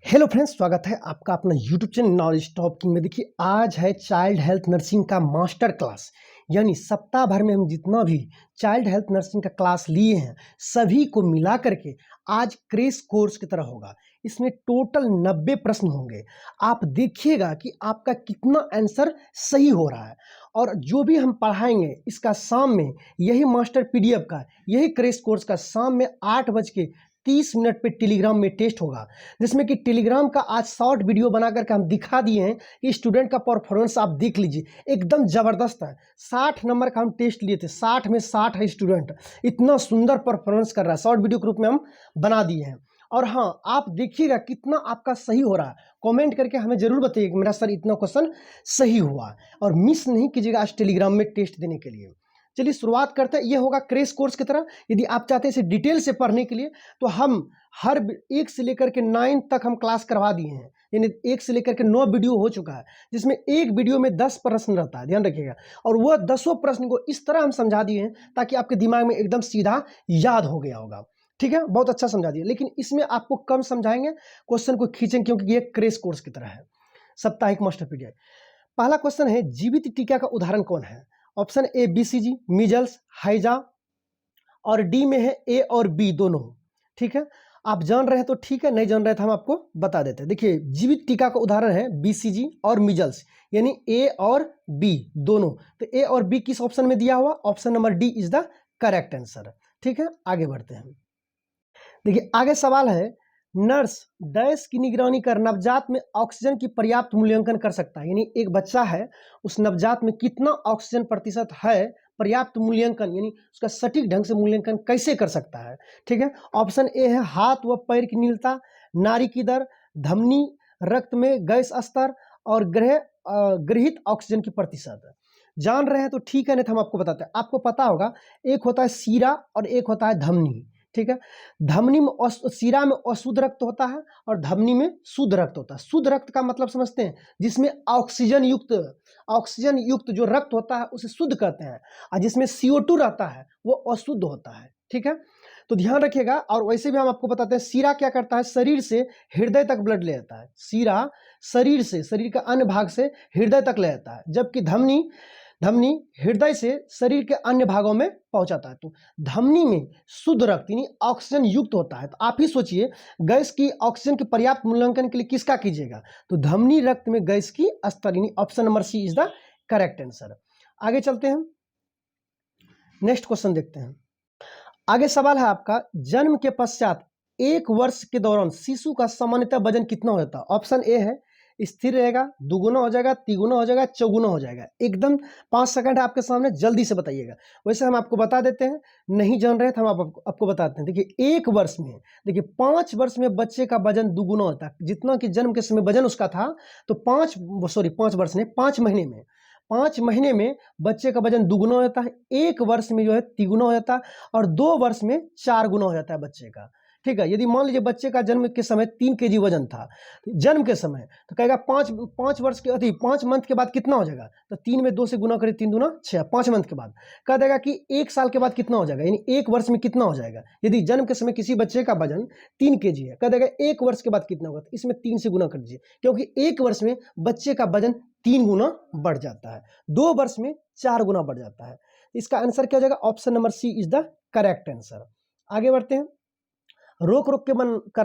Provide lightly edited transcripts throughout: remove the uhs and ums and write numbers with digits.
Hello friends, स्वागत है आपका अपना YouTube channel knowledge top king में। देखिए, आज है चाइल्ड हेल्थ नर्सिंग का मास्टर क्लास। यानी सप्ताह भर में हम जितना भी चाइल्ड हेल्थ नर्सिंग का क्लास लिए हैं सभी को मिला करके आज क्रैश कोर्स की तरह होगा। इसमें टोटल 90 प्रश्न होंगे। आप देखिएगा कि आपका कितना आंसर सही हो रहा है। और जो भी हम पढ़ाएंगे इसका शाम में यही मास्टर पीडीएफ का यही क्रैश कोर्स का शाम में 8:30 पे टेलीग्राम में टेस्ट होगा, जिसमें कि टेलीग्राम का आज शॉर्ट वीडियो बना करके हम दिखा दिए हैं कि स्टूडेंट का परफॉर्मेंस आप देख लीजिए, एकदम ज़बरदस्त है। 60 नंबर का हम टेस्ट लिए थे, 60 में 60 है स्टूडेंट, इतना सुंदर परफॉर्मेंस कर रहा है। शॉर्ट वीडियो के रूप में हम बना दिए हैं। और हाँ, आप देखिएगा कितना आपका सही हो रहा है। कमेंट करके हमें ज़रूर बताइए कि मेरा सर इतना क्वेश्चन सही हुआ। और मिस नहीं कीजिएगा आज टेलीग्राम में टेस्ट देने के लिए। चलिए शुरुआत करते हैं। ये होगा क्रैश कोर्स की तरह। यदि आप चाहते हैं इसे डिटेल से पढ़ने के लिए तो हम हर 1 से लेकर के 9 तक हम क्लास करवा दिए हैं। यानी 1 से लेकर के 9 वीडियो हो चुका है, जिसमें एक वीडियो में 10 प्रश्न रहता है, ध्यान रखिएगा। और वह 10 प्रश्न को इस तरह हम समझा दिए हैं ताकि आपके दिमाग में एकदम सीधा याद हो गया होगा। ठीक है, बहुत अच्छा समझा दिया। लेकिन इसमें आपको कम समझाएंगे, क्वेश्चन को खींचेंगे, क्योंकि ये क्रैश कोर्स की तरह है, साप्ताहिक मास्टर पीडीएफ। पहला क्वेश्चन है, जीवित टीका का उदाहरण कौन है? ऑप्शन ए बीसीजी, मीजल्स, हैजा, और डी में है ए और बी दोनों। ठीक है, आप जान रहे हैं तो ठीक है, नहीं जान रहे तो हम आपको बता देते हैं। देखिए, जीवित टीका का उदाहरण है बीसीजी और मीजल्स, यानी ए और बी दोनों। तो ए और बी किस ऑप्शन में दिया हुआ? Option number D is the correct answer. ठीक है, आगे बढ़ते हैं। देखिए, आगे सवाल है, नर्स डैश की निगरानी कर नवजात में ऑक्सीजन की पर्याप्त मूल्यांकन कर सकता है। यानी एक बच्चा है, उस नवजात में कितना ऑक्सीजन प्रतिशत है, पर्याप्त मूल्यांकन यानी उसका सटीक ढंग से मूल्यांकन कैसे कर सकता है? ठीक है, ऑप्शन ए है हाथ व पैर की नीलता, नाड़ी की दर, धमनी, रक्त में गैस स्तर, और गृहित ऑक्सीजन की प्रतिशत। जान रहे हैं तो ठीक है, नहीं तो हम आपको बताते हैं। आपको पता होगा, एक होता है सीरा और एक होता है धमनी। ठीक है, धमनी में सीरा में अशुद्ध रक्त होता है और धमनी में शुद्ध रक्त होता है। शुद्ध रक्त का मतलब समझते हैं, जिसमें ऑक्सीजन युक्त जो रक्त होता है उसे शुद्ध कहते हैं। और जिसमें CO2 रहता है वो अशुद्ध होता है। ठीक है, तो ध्यान रखिएगा। और वैसे भी हम आपको बताते हैं, सीरा क्या करता है, शरीर से हृदय तक ब्लड ले जाता है। सीरा शरीर का अन्य भाग से हृदय तक ले जाता है, जबकि धमनी हृदय से शरीर के अन्य भागों में पहुंचाता है। तो धमनी में शुद्ध रक्त यानी ऑक्सीजन युक्त होता है। तो आप ही सोचिए, गैस की ऑक्सीजन के पर्याप्त मूल्यांकन के लिए किसका कीजिएगा? तो धमनी रक्त में गैस की स्तर, यानी option number C is the correct answer. आगे चलते हैं, नेक्स्ट क्वेश्चन देखते हैं। आगे सवाल है आपका, जन्म के पश्चात 1 वर्ष के दौरान शिशु का सामान्यतः वजन कितना हो जाता है? ऑप्शन ए है स्थिर रहेगा, दुगुना हो जाएगा, तिगुना हो जाएगा, चौगुना हो जाएगा। एकदम 5 सेकंड है आपके सामने, जल्दी से बताइएगा। वैसे हम आपको बता देते हैं, नहीं जान रहे थे हम आपको बताते हैं। देखिए, 1 वर्ष में, देखिए 5 वर्ष में बच्चे का वजन दुगुना होता है। जितना कि जन्म के समय वजन उसका था, तो 5 वर्ष ने 5 महीने में 5 महीने में बच्चे का वजन दुगुना हो जाता है। 1 वर्ष में जो है तिगुना हो जाता है, और 2 वर्ष में 4 गुना हो जाता है बच्चे का। ठीक है, यदि मान लीजिए बच्चे का जन्म के समय 3 kg वजन था जन्म के समय, तो कहेगा 5 वर्ष के 5 मंथ के बाद कितना हो जाएगा? तो 3 में 2 से गुना करें, 3 दूना 6, 5 मंथ के बाद कह देगा कि 1 साल के बाद कितना हो जाएगा, यानी 1 वर्ष में कितना हो जाएगा। यदि जन्म के समय किसी बच्चे का वजन 3 kg है, कह देगा 1 वर्ष के बाद कितना होगा, तो इसमें 3 से गुना कर दीजिए, क्योंकि 1 वर्ष में बच्चे का वजन 3 गुना बढ़ जाता है, 2 वर्ष में 4 गुना बढ़ जाता है। इसका आंसर क्या हो जाएगा? Option number C is the correct answer. आगे बढ़ते हैं, रोक रोक के मन कर।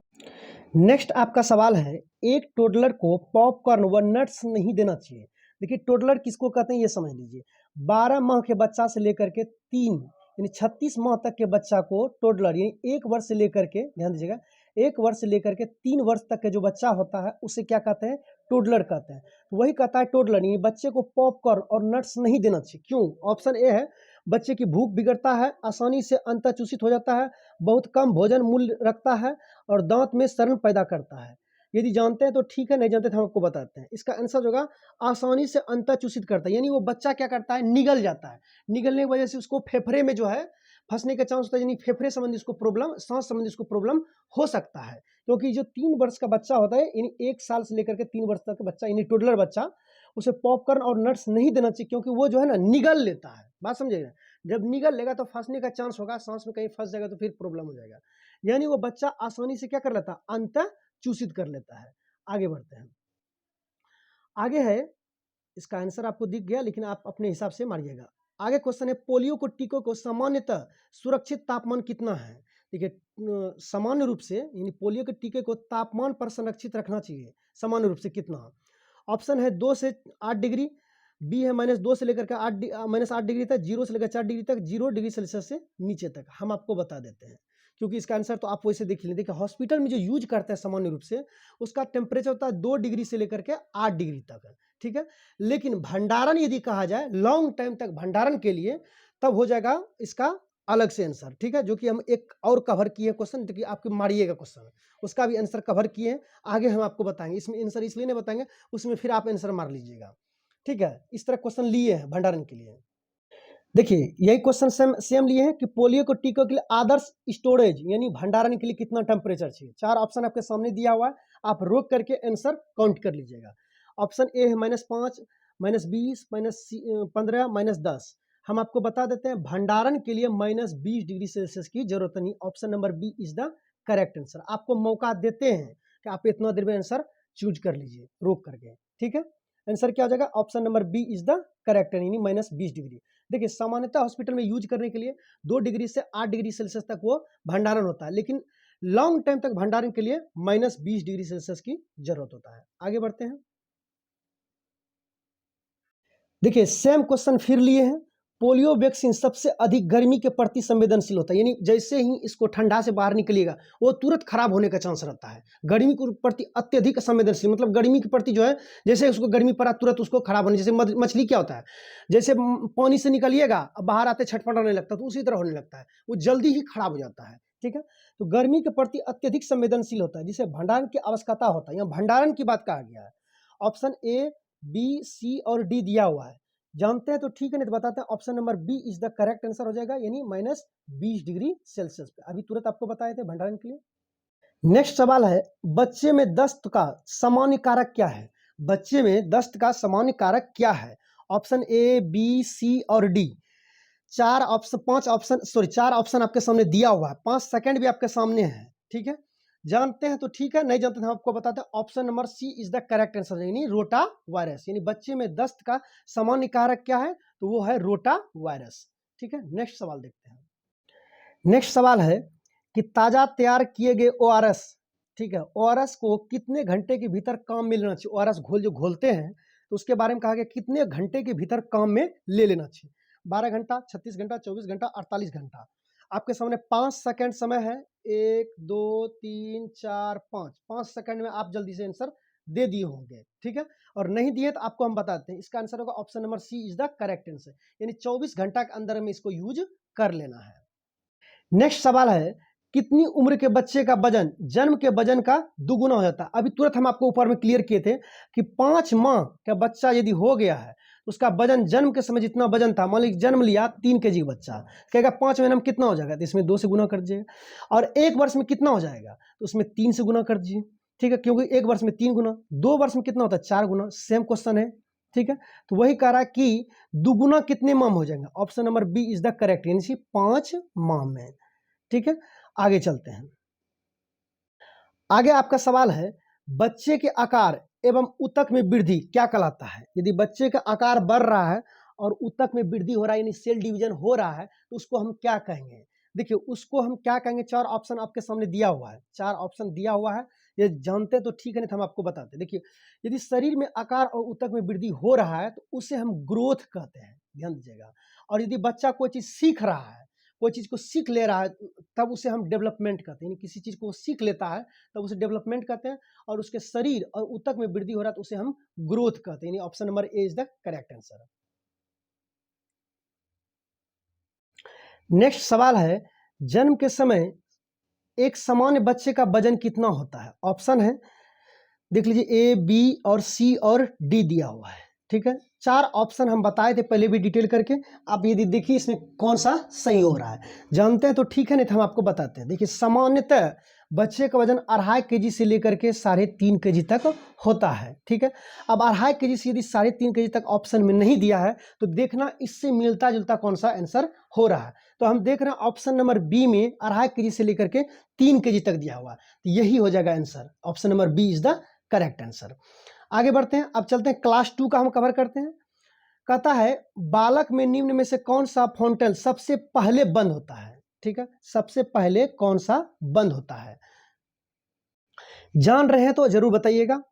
नेक्स्ट आपका सवाल है, एक टोडलर को पॉपकॉर्न व नट्स नहीं देना चाहिए। देखिए, टोडलर किसको कहते हैं ये समझ लीजिए। 12 माह के बच्चा से लेकर के 3 यानी 36 माह तक के बच्चा को टोडलर, यानी 1 वर्ष से लेकर के, ध्यान दीजिएगा, 1 वर्ष से लेकर के 3 वर्ष तक के जो बच्चा होता है उसे क्या कहते हैं? टोडलर कहते हैं। तो वही कहता है टोडलर, यानी बच्चे को पॉपकॉर्न और नट्स नहीं देना चाहिए। क्यों? ऑप्शन ए है, बच्चे की भूख बिगड़ता है, आसानी से अंतःचूषित हो जाता है, बहुत कम भोजन मूल्य रखता है, और दांत में सड़न पैदा करता है। यदि जानते हैं तो ठीक है, नहीं जानते तो हम आपको बताते हैं। इसका आंसर होगा आसानी से अंतःचूषित करता है, यानी वो बच्चा क्या करता है, निगल जाता है। निगलने की वजह से उसको फेफड़े में जो है फंसने का चांस होता है, यानी फेफड़े संबंधी उसको प्रॉब्लम, सांस संबंधी उसको प्रॉब्लम हो सकता है। क्योंकि जो 3 वर्ष का बच्चा होता है, यानी 1 साल से लेकर के 3 वर्ष तक का बच्चा, यानी टोडलर बच्चा, उसे पॉपकॉर्न और नट्स नहीं देना चाहिए, क्योंकि वो जो है ना निगल लेता है। बात समझिएगा, जब निगल लेगा तो फंसने का चांस होगा, सांस में कहीं फंस जाएगा तो फिर प्रॉब्लम हो जाएगा। यानी वो बच्चा आसानी से क्या कर लेता है, अंतः चूषित कर लेता है। आगे बढ़ते हैं। आगे है, इसका आंसर आपको दिख गया लेकिन आप अपने हिसाब से मारिएगा। आगे क्वेश्चन है, पोलियो को टीकों को सामान्यतः सुरक्षित तापमान कितना है? देखिए, सामान्य रूप से यानी पोलियो के टीके को तापमान पर संरक्षित रखना चाहिए, सामान्य रूप से कितना? ऑप्शन है 2 से 8 डिग्री, बी है -2 से लेकर के -8 डिग्री तक, 0 से लेकर 4 डिग्री तक, 0 डिग्री सेल्सियस से नीचे तक। हम आपको बता देते हैं क्योंकि इसका आंसर तो आप वैसे देख लें। देखिए, हॉस्पिटल में जो यूज करते हैं सामान्य रूप से, उसका टेम्परेचर होता है 2 डिग्री से लेकर के 8 डिग्री तक, ठीक है। लेकिन भंडारण यदि कहा जाए लॉन्ग टाइम तक भंडारण के लिए, तब हो जाएगा इसका अलग से आंसर, ठीक है, जो कि हम एक और कवर किए क्वेश्चन, जो कि आपके मारिएगा क्वेश्चन, उसका भी आंसर कवर किए हैं। आगे हम आपको बताएंगे, इसमें आंसर इसलिए नहीं बताएंगे, उसमें फिर आप आंसर मार लीजिएगा, ठीक है। इस तरह क्वेश्चन लिए हैं भंडारण के लिए। देखिए, यही क्वेश्चन सेम लिए हैं कि पोलियो को टीकों के लिए आदर्श स्टोरेज यानी भंडारण के लिए कितना टेम्परेचर चाहिए। 4 ऑप्शन आपके सामने दिया हुआ है, आप रोक करके आंसर काउंट कर लीजिएगा। ऑप्शन ए है -5, -20, -15, -10। हम आपको बता देते हैं भंडारण के लिए -20 डिग्री सेल्सियस की जरूरत नहीं। Option number B is the correct answer. आपको मौका देते हैं कि आप इतना देर में आंसर चूज कर लीजिए रोक करके, ठीक है। आंसर क्या हो जाएगा? Option number B is the correct यानी -20 डिग्री। देखिए, सामान्यतः हॉस्पिटल में यूज करने के लिए 2 डिग्री से 8 डिग्री सेल्सियस तक वो भंडारण होता है, लेकिन लॉन्ग टाइम तक भंडारण के लिए -20 डिग्री सेल्सियस की जरूरत होता है। आगे बढ़ते हैं। देखिए, सेम क्वेश्चन फिर लिए हैं। पोलियो वैक्सीन सबसे अधिक गर्मी के प्रति संवेदनशील होता है, यानी जैसे ही इसको ठंडा से बाहर निकलेगा वो तुरंत खराब होने का चांस रहता है। गर्मी के प्रति अत्यधिक संवेदनशील, मतलब गर्मी के प्रति जो है, जैसे उसको गर्मी पड़ा तुरंत उसको खराब होने, जैसे मछली क्या होता है, जैसे पानी से निकलिएगा अब बाहर आते छटपट होने लगता है, तो उसी तरह होने लगता है, वो जल्दी ही खराब हो जाता है, ठीक है। तो गर्मी के प्रति अत्यधिक संवेदनशील होता है, जिसे भंडारण की आवश्यकता होता है। यहाँ भंडारण की बात कहा गया है। ऑप्शन ए, बी, सी और डी दिया हुआ है। जानते हैं तो ठीक है, नहीं तो बताते हैं। Option number B is the correct answer हो जाएगा, यानी -20 डिग्री सेल्सियस पे। अभी तुरंत आपको बताए थे भंडारण के लिए। नेक्स्ट सवाल है, बच्चे में दस्त का सामान्य कारक क्या है? बच्चे में दस्त का सामान्य कारक क्या है? ऑप्शन ए, बी, सी और डी। 4 ऑप्शन आपके सामने दिया हुआ है। 5 सेकंड भी आपके सामने है, ठीक है। जानते हैं तो ठीक है, नहीं जानते हैं हम आपको बताते हैं। Option number C is the correct answer, यानी रोटा वायरस। यानी बच्चे में दस्त का सामान्य कारक क्या है? तो वो है रोटा वायरस, ठीक है। नेक्स्ट सवाल देखते हैं। नेक्स्ट सवाल है कि ताजा तैयार किए गए ओआरएस, ठीक है, ओआरएस को कितने घंटे के भीतर काम में लेना चाहिए? ओआरएस घोल जो घोलते हैं तो उसके बारे में कहा गया कितने घंटे के भीतर काम में ले लेना चाहिए। 12 घंटा, 36 घंटा, 24 घंटा, 48 घंटा। आपके सामने 5 सेकंड समय है। 1, 2, 3, 4, 5। 5 सेकंड में आप जल्दी से आंसर दे दिए होंगे, ठीक है। और नहीं दिए तो आपको हम बताते हैं। इसका आंसर होगा option number C is the correct answer, यानी 24 घंटा के अंदर में इसको यूज कर लेना है। नेक्स्ट सवाल है, कितनी उम्र के बच्चे का वजन जन्म के वजन का दुगुना हो जाता है? अभी तुरंत हम आपको ऊपर में क्लियर किए थे कि 5 माह का बच्चा यदि हो गया है तो उसका वजन जन्म के समय जितना वजन था, मान लीजिए जन्म लिया 3 केजी का बच्चा, कहेगा 5 महीने में कितना हो जाएगा? तो इसमें 2 से गुना कर दीजिएगा। और 1 वर्ष में कितना हो जाएगा? तो उसमें 3 से गुना कर दीजिए, ठीक है, क्योंकि 1 वर्ष में 3 गुना, 2 वर्ष में कितना होता है? 4 गुना। सेम क्वेश्चन है, ठीक है। तो वही कह रहा है कि दुगुना कितने माह में हो जाएगा? Option number B is the correct, यानी 5 माह में, ठीक है। आगे चलते हैं। आगे आपका सवाल है, बच्चे के आकार एवं ऊतक में वृद्धि क्या कहलाता है? यदि बच्चे का आकार बढ़ रहा है और ऊतक में वृद्धि हो रहा है, यानी सेल डिवीजन हो रहा है, तो उसको हम क्या कहेंगे? देखिए, उसको हम क्या कहेंगे? 4 ऑप्शन आपके सामने दिया हुआ है। 4 ऑप्शन दिया हुआ है, ये जानते हैं तो ठीक है, नहीं तो हम आपको बताते हैं। देखिए, यदि शरीर में आकार और ऊतक में वृद्धि हो रहा है तो उसे हम ग्रोथ कहते हैं, ध्यान दीजिएगा। और यदि बच्चा कोई चीज सीख रहा है, कोई चीज को सीख ले रहा है, तब उसे हम डेवलपमेंट कहते हैं। यानी किसी चीज को सीख लेता है तब उसे डेवलपमेंट कहते हैं। और उसके शरीर और ऊतक में वृद्धि हो रहा है तो उसे हम ग्रोथ कहते हैं। यानी option number A is the correct answer. Next सवाल है, जन्म के समय एक सामान्य बच्चे का वजन कितना होता है? ऑप्शन है, देख लीजिए, ए, बी और सी और डी दिया हुआ है, ठीक है। 4 ऑप्शन हम बताए थे पहले भी डिटेल करके। आप यदि देखिए इसमें कौन सा सही हो रहा है, जानते हैं तो ठीक है, नहीं तो हम आपको बताते हैं। देखिए, सामान्यतः बच्चे का वजन 2.5 केजी से लेकर के 3.5 केजी तक होता है। ठीक है, अब 2.5 केजी से यदि 3.5 केजी तक ऑप्शन में नहीं दिया है तो देखना इससे मिलता जुलता कौन सा आंसर हो रहा है। तो हम देख रहे हैं ऑप्शन नंबर बी में 2.5 केजी से लेकर के 3 केजी तक दिया हुआ, तो यही हो जाएगा answer. Option number B is the correct answer. आगे बढ़ते हैं, अब चलते हैं क्लास 2 का हम कवर करते हैं। कहता है बालक में निम्न में से कौन सा फाउंटेन सबसे पहले बंद होता है। ठीक है, सबसे पहले कौन सा बंद होता है, जान रहे हैं तो जरूर बताइएगा।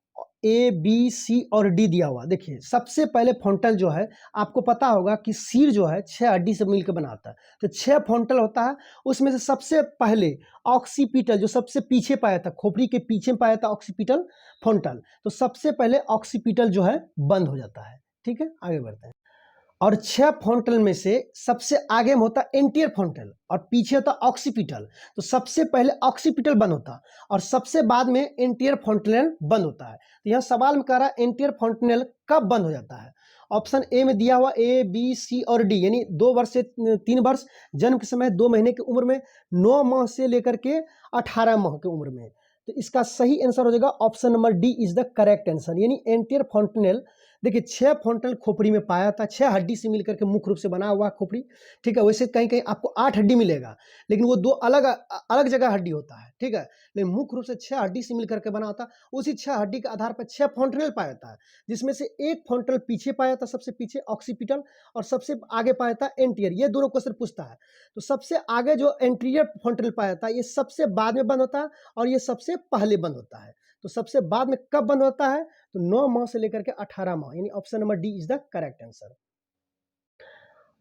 ए बी सी और डी दिया हुआ। देखिए सबसे पहले फाउंटेन जो है, आपको पता होगा कि सिर जो है 6 हड्डी से मिलकर बना होता है, तो 6 फाउंटेन होता है। उसमें से सबसे पहले ऑक्सीपिटल जो सबसे पीछे पाया था, खोपड़ी के पीछे पाया था ऑक्सीपिटल फाउंटेन, तो सबसे पहले ऑक्सीपिटल जो है बंद हो जाता है। ठीक है, आगे बढ़ते हैं। और 6 फाउंटेन में से सबसे आगे में होता है एंटीरियर फाउंटेन और पीछे होता ऑक्सीपिटल, तो सबसे पहले ऑक्सीपिटल बंद होता और सबसे बाद में एंटीरियर फाउंटेन बंद होता है। तो यहाँ सवाल में कह रहा है एंटीरियर फाउंटेन कब बंद हो जाता है। ऑप्शन ए में दिया हुआ ए बी सी और डी, यानी 2 वर्ष से 3 वर्ष, जन्म के समय 2 महीने की उम्र में, 9 माह से लेकर के 18 माह की उम्र में। तो इसका सही आंसर हो जाएगा option number D is the correct answer, यानी एंटीरियर फाउंटेन। देखिए 6 फाउंटेन खोपड़ी में पाया था, 6 हड्डी से मिलकर के मुख्य रूप से बना हुआ खोपड़ी। ठीक है, वैसे कहीं कहीं आपको 8 हड्डी मिलेगा, लेकिन वो 2 अलग अलग जगह हड्डी होता है। ठीक है, लेकिन मुख्य रूप से 6 हड्डी से मिलकर के बना होता। उसी 6 हड्डी के आधार पर 6 फाउंटेन पाया था, जिसमें से एक फाउंटेन पीछे पाया था, सबसे पीछे ऑक्सीपिटल, और सबसे आगे पाया था एंटीरियर। ये दोनों क्वेश्चन पूछता है, तो सबसे आगे जो एंटीरियर फाउंटेन पाया था ये सबसे बाद में बंद होता है और ये सबसे पहले बंद होता है। तो सबसे बाद में कब बंद होता है, तो 9 माह से लेकर के 18 माह, यानी option number D is the correct answer.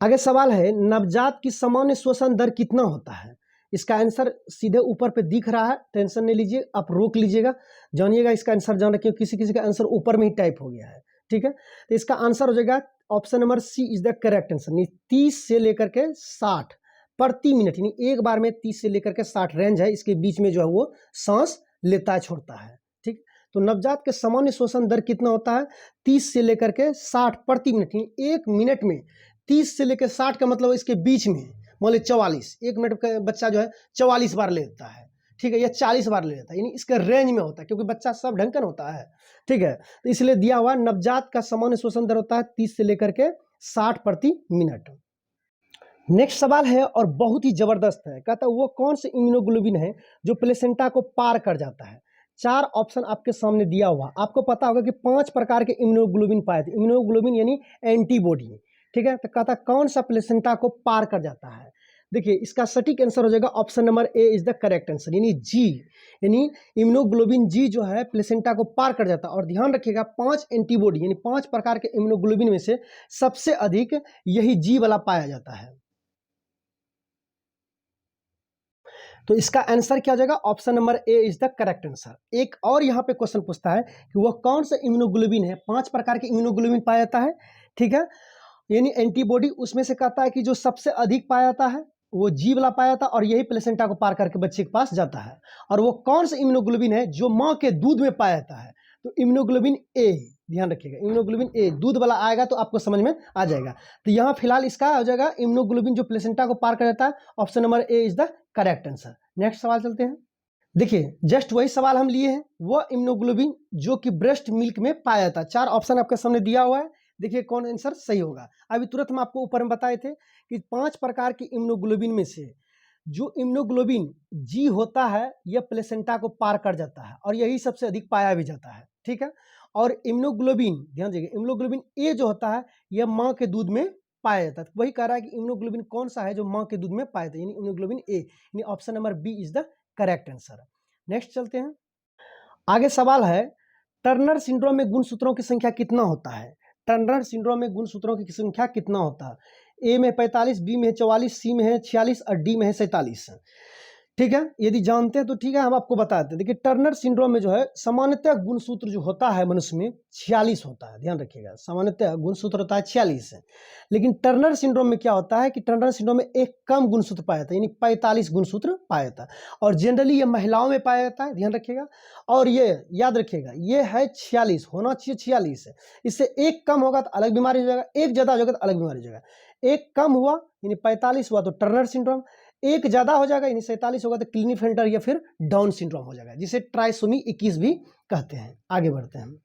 आगे सवाल है नवजात की सामान्य श्वसन दर कितना होता है। इसका आंसर सीधे ऊपर पे दिख रहा है, टेंशन नहीं लीजिए, आप रोक लीजिएगा, जानिएगा इसका आंसर जान रखिए, किसी किसी का आंसर ऊपर में ही टाइप हो गया है। ठीक है, तो इसका आंसर हो जाएगा option number C is the correct answer. 30 से लेकर के 60 प्रति मिनट, यानी एक बार में 30 से लेकर के 60 रेंज है, इसके बीच में जो है वो सांस लेता है छोड़ता है। ठीक, तो नवजात के सामान्य श्वसन दर कितना होता है, 30 से लेकर के 60 प्रति मिनट, यानी एक मिनट में 30 से लेकर 60 का मतलब इसके बीच में मान लीजिए 44, एक मिनट का बच्चा जो है 44 बार ले लेता है। ठीक है, या 40 बार ले लेता है, यानी इसके रेंज में होता है, क्योंकि बच्चा सब ढंकन होता है। ठीक है, तो इसलिए दिया हुआ नवजात का सामान्य श्वसन दर होता है 30 से लेकर के 60 प्रति मिनट। नेक्स्ट सवाल है और बहुत ही जबरदस्त है, कहता है वो कौन से इम्यूनोग्लोबिन है जो प्लेसेंटा को पार कर जाता है। 4 ऑप्शन आपके सामने दिया हुआ, आपको पता होगा कि 5 प्रकार के इम्यूनोग्लोबिन पाए थे। इम्यूनोग्लोबिन यानी एंटीबॉडी। ठीक है, तो कहता कौन सा प्लेसेंटा को पार कर जाता है। देखिए इसका सटीक आंसर हो जाएगा option number A is the correct answer, यानी जी, यानी इम्यूनोग्लोबिन जी जो है प्लेसेंटा को पार कर जाता है। और ध्यान रखिएगा 5 एंटीबॉडी यानी 5 प्रकार के इम्यूनोग्लोबिन में से सबसे अधिक यही जी वाला पाया जाता है। तो इसका आंसर क्या हो जाएगा, option number A is the correct answer. एक और यहाँ पे क्वेश्चन पूछता है कि वह कौन सा इम्यूनोग्लोबिन है, 5 प्रकार के इम्यूनोग्लोबिन पाया जाता है। ठीक है, यानी एंटीबॉडी, उसमें से कहता है कि जो सबसे अधिक पाया जाता है वो जी वाला पाया जाता है और यही प्लेसेंटा को पार करके बच्चे के पास जाता है। और वो कौन सा इम्यूनोग्लोबिन है जो माँ के दूध में पाया जाता है, तो इम्यूनोग्लोबिन ए, ध्यान रखिएगा इम्यूनोग्लोबिन ए, दूध वाला आएगा तो आपको समझ में आ जाएगा। तो यहाँ फिलहाल इसका हो जाएगा इम्यूनोग्लोबिन जो प्लेसेंटा को पार कर जाता है, option number A is the correct answer. Next सवाल चलते हैं। देखिए जस्ट वही सवाल हम लिए हैं, वो इम्यूनोग्लोबिन जो कि ब्रेस्ट मिल्क में पाया जाता है। 4 ऑप्शन आपके सामने दिया हुआ है, देखिए कौन आंसर सही होगा। अभी तुरंत हम आपको ऊपर में बताए थे कि 5 प्रकार के इम्यूनोग्लोबिन में से जो इम्यूनोग्लोबिन जी होता है यह प्लेसेंटा को पार कर जाता है और यही सबसे अधिक पाया भी जाता है। ठीक है, और इम्यूनोग्लोबिन, ध्यान दीजिए इम्यूनोग्लोबिन ए जो होता है यह माँ के दूध में पाया जाता है। तो वही कह रहा है कि इम्यूनोग्लोबिन कौन सा है जो माँ के दूध में पाया जाता है, यानी इम्यूनोग्लोबिन ए, यानी option number B is the correct answer. Next चलते हैं, आगे सवाल है टर्नर सिंड्रोम में गुणसूत्रों की संख्या कितना होता है। टर्नर सिंड्रोम में गुणसूत्रों की संख्या कितना होता है। ए में 45, बी में है 44, सी में है 46 और डी में है 47। ठीक है, यदि जानते हैं तो ठीक है, हम आपको बताते हैं। देखिए टर्नर सिंड्रोम में जो है सामान्यतः गुणसूत्र जो होता है मनुष्य में 46 होता है, ध्यान रखिएगा सामान्यतः गुणसूत्र होता है 46 है। लेकिन टर्नर सिंड्रोम में क्या होता है कि टर्नर सिंड्रोम में एक कम गुणसूत्र पाया जाता है, यानी 45 गुणसूत्र पाया जाता है और जनरली ये महिलाओं में पाया जाता है, ध्यान रखिएगा। और ये याद रखिएगा ये है 46, होना चाहिए 46 है, इससे एक कम होगा तो अलग बीमारी हो जाएगा, एक ज़्यादा हो जाएगा तो अलग बीमारी हो जाएगा। एक कम हुआ यानी 45 हुआ तो टर्नर सिंड्रोम, एक ज़्यादा हो जाएगा यानी 47 होगा तो क्लिनीफेल्टर या फिर डाउन सिंड्रोम हो जाएगा, जिसे ट्राइसोमी 21 भी कहते हैं। आगे बढ़ते हैं।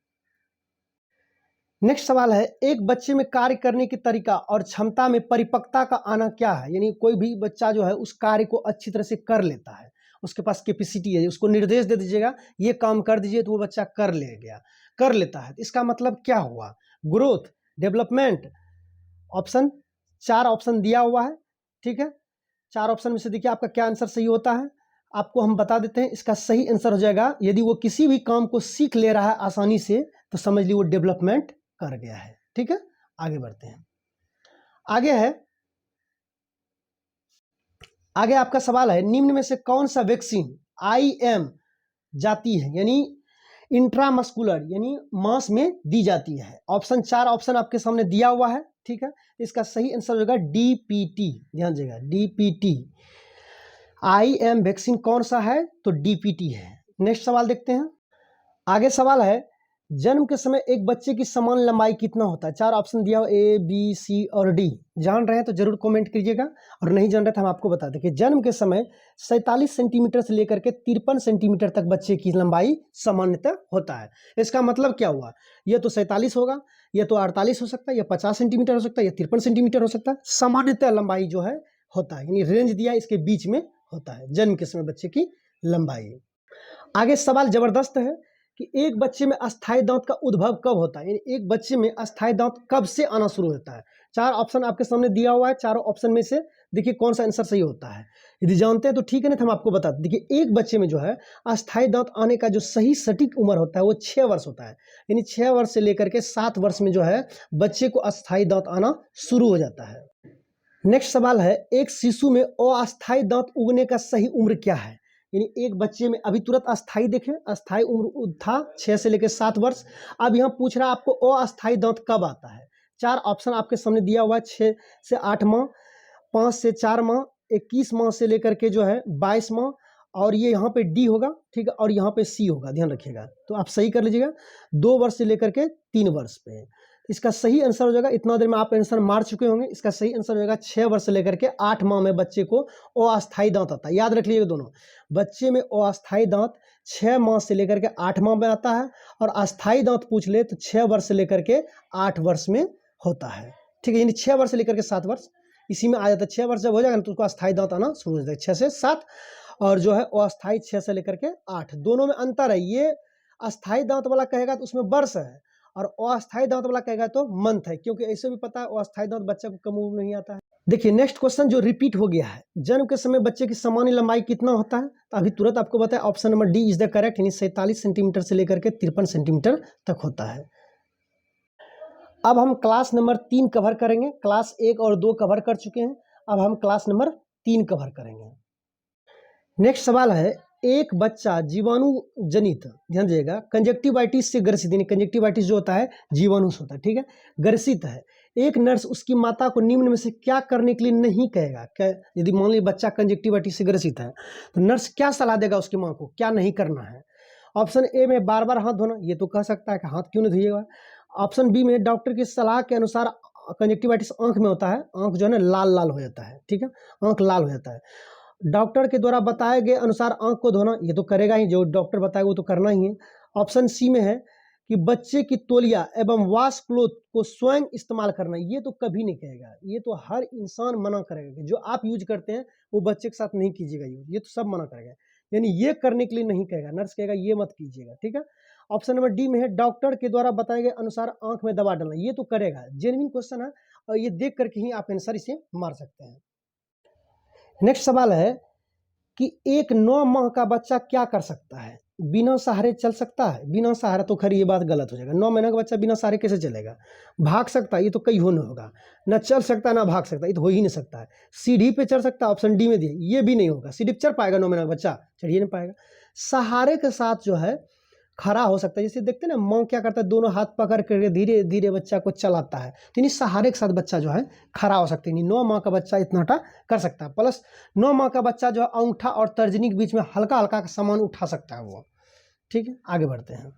नेक्स्ट सवाल है, एक बच्चे में कार्य करने की तरीका और क्षमता में परिपक्वता का आना क्या है? यानी कोई भी बच्चा जो है उस कार्य को अच्छी तरह से कर लेता है, उसके पास कैपेसिटी है, उसको निर्देश दे दीजिएगा ये काम कर दीजिए तो वो बच्चा कर लेता है। इसका मतलब क्या हुआ? ग्रोथ, डेवलपमेंट, ऑप्शन 4 ऑप्शन दिया हुआ है, ठीक है। 4 ऑप्शन में से देखिए आपका क्या आंसर सही होता है, आपको हम बता देते हैं। इसका सही आंसर हो जाएगा, यदि वो किसी भी काम को सीख ले रहा है आसानी से तो समझ लीजिए वो डेवलपमेंट कर गया है, ठीक है। आगे बढ़ते हैं। आगे आपका सवाल है, निम्न में से कौन सा वैक्सीन IM जाती है, यानी इंट्रामस्कुलर यानी मांस में दी जाती है? ऑप्शन 4 ऑप्शन आपके सामने दिया हुआ है, ठीक है। इसका सही आंसर होगा DPT, ध्यान दीजिएगा DPT। IM वैक्सीन कौन सा है? तो DPT है। नेक्स्ट सवाल देखते हैं। आगे सवाल है, जन्म के समय एक बच्चे की समान लंबाई कितना होता है? 4 ऑप्शन दिया हो A, B, C और D। जान रहे हैं तो जरूर कमेंट कीजिएगा, और नहीं जान रहे तो हम आपको बता दें कि जन्म के समय 47 सेंटीमीटर से लेकर के 53 सेंटीमीटर तक बच्चे की लंबाई सामान्यतः होता है। इसका मतलब क्या हुआ? ये तो 47 होगा, ये तो 48 हो सकता है, या 50 सेंटीमीटर हो सकता है, या 53 सेंटीमीटर हो सकता है। सामान्यतः लंबाई जो है होता है, यानी रेंज दिया इसके बीच में होता है जन्म के समय बच्चे की लंबाई। आगे सवाल जबरदस्त है कि एक बच्चे में अस्थायी दांत का उद्भव कब होता है, यानी एक बच्चे में अस्थायी दांत कब से आना शुरू होता है? 4 ऑप्शन आपके सामने दिया हुआ है, चारों ऑप्शन में से देखिए कौन सा आंसर सही होता है। यदि जानते हैं तो ठीक है, नहीं तो हम आपको बता दें। देखिए एक बच्चे में जो है अस्थायी दांत आने का जो सही सटीक उम्र होता है वो 6 वर्ष होता है, यानी 6 वर्ष से लेकर के 7 वर्ष में जो है बच्चे को अस्थायी दांत आना शुरू हो जाता है। नेक्स्ट सवाल है, एक शिशु में अस्थायी दांत उगने का सही उम्र क्या है? यानी एक बच्चे में अभी तुरंत अस्थायी देखें, अस्थायी उम्र था 6 से लेकर 7 वर्ष। अब यहाँ पूछ रहा है आपको अस्थायी दांत कब आता है? 4 ऑप्शन आपके सामने दिया हुआ है, 6 से 8 माह, 5 से 4 माह, 21 माह से लेकर के जो है 22 माह, और ये यहाँ पे डी होगा, ठीक है, और यहाँ पे सी होगा, ध्यान रखिएगा। तो आप सही कर लीजिएगा, 2 वर्ष से लेकर के 3 वर्ष पे। इसका सही आंसर हो जाएगा, इतना देर में आप आंसर मार चुके होंगे, इसका सही आंसर हो जाएगा 6 वर्ष से लेकर के 8 माह में बच्चे को अस्थायी दांत आता है। याद रख लीजिएगा दोनों, बच्चे में अस्थायी दांत 6 माह से लेकर के 8 माह में आता है, और अस्थायी दांत पूछ ले तो 6 वर्ष से लेकर के 8 वर्ष में होता है, ठीक है। यानी 6 वर्ष से लेकर के 7 वर्ष इसी में आ जाता है। 6 वर्ष जब हो जाएगा ना तो उसको अस्थायी दांत आना शुरू हो जाता है, 6 से 7, और जो है अस्थायी 6 से लेकर के 8। दोनों में अंतर है, ये अस्थायी दांत वाला कहेगा तो उसमें वर्ष है, और अस्थायी दांत वाला कहेगा तो मंथ है, क्योंकि ऐसे भी पता है अस्थायी दांत बच्चे को कम उम्र में नहीं आता है। देखिए नेक्स्ट क्वेश्चन जो रिपीट हो गया है, जन्म के समय बच्चे की सामान्य लंबाई कितना होता है? तो अभी तुरंत आपको बताया, option number D is the correct, यानी 47 सेंटीमीटर से लेकर के 53 सेंटीमीटर तक होता है। अब हम क्लास नंबर 3 कवर करेंगे, क्लास 1 और 2 कवर कर चुके हैं, अब हम क्लास नंबर 3 कवर करेंगे। नेक्स्ट सवाल है, एक बच्चा जीवाणु जनित, ध्यान दीजिएगा, कंजक्टिवाइटिस से ग्रसित, यानी कंजक्टिवाइटिस जो होता है जीवाणु से होता है, ठीक है, ग्रसित है। एक नर्स उसकी माता को निम्न में से क्या करने के लिए नहीं कहेगा? क्या, यदि मान लीजिए बच्चा कंजक्टिवाइटिस से ग्रसित है तो नर्स क्या सलाह देगा उसकी माँ को, क्या नहीं करना है? ऑप्शन ए में बार बार हाथ धोना, ये तो कह सकता है कि हाथ क्यों नहीं धोइएगा। ऑप्शन बी में डॉक्टर की सलाह के अनुसार, कंजक्टिवाइटिस आंख में होता है, आंख जो है ना लाल लाल हो जाता है, ठीक है, आंख लाल हो जाता है, डॉक्टर के द्वारा बताए गए अनुसार आंख को धोना, ये तो करेगा ही, जो डॉक्टर बताएगा वो तो करना ही है। ऑप्शन सी में है कि बच्चे की तौलिया एवं वॉश क्लोथ को स्वयं इस्तेमाल करना, ये तो कभी नहीं कहेगा, ये तो हर इंसान मना करेगा कि जो आप यूज करते हैं वो बच्चे के साथ नहीं कीजिएगा यूज, ये तो सब मना करेगा, यानी ये करने के लिए नहीं कहेगा, नर्स कहेगा ये मत कीजिएगा, ठीक है। ऑप्शन नंबर डी में है डॉक्टर के द्वारा बताए गए अनुसार आंख में दवा डालना, ये तो करेगा, जेन्युइन क्वेश्चन है, और ये देख करके ही आप आंसर इसे मार सकते हैं। नेक्स्ट सवाल है कि एक 9 माह का बच्चा क्या कर सकता है? बिना सहारे चल सकता है? बिना सहारा तो खैर ये बात गलत हो जाएगा, 9 महीने का बच्चा बिना सहारे कैसे चलेगा? भाग सकता है? ये तो कहीं हो नहीं होगा, ना चल सकता है ना भाग सकता है, ये तो हो ही नहीं सकता है। सीढ़ी पे चढ़ सकता है, ऑप्शन डी में दिए, ये भी नहीं होगा, सीढ़ी पे चढ़ पाएगा 9 महीने का बच्चा? चढ़िए नहीं पाएगा। सहारे के साथ जो है खड़ा हो सकता है, जैसे देखते हैं ना माँ क्या करता है, दोनों हाथ पकड़ करके धीरे धीरे बच्चा को चलाता है, तो यानी सहारे के साथ बच्चा जो है खड़ा हो सकता है, 9 माह का बच्चा इतनाटा कर सकता है। प्लस 9 माह का बच्चा जो है अंगूठा और तर्जनी के बीच में हल्का हल्का का सामान उठा सकता है वो, ठीक है। आगे बढ़ते हैं।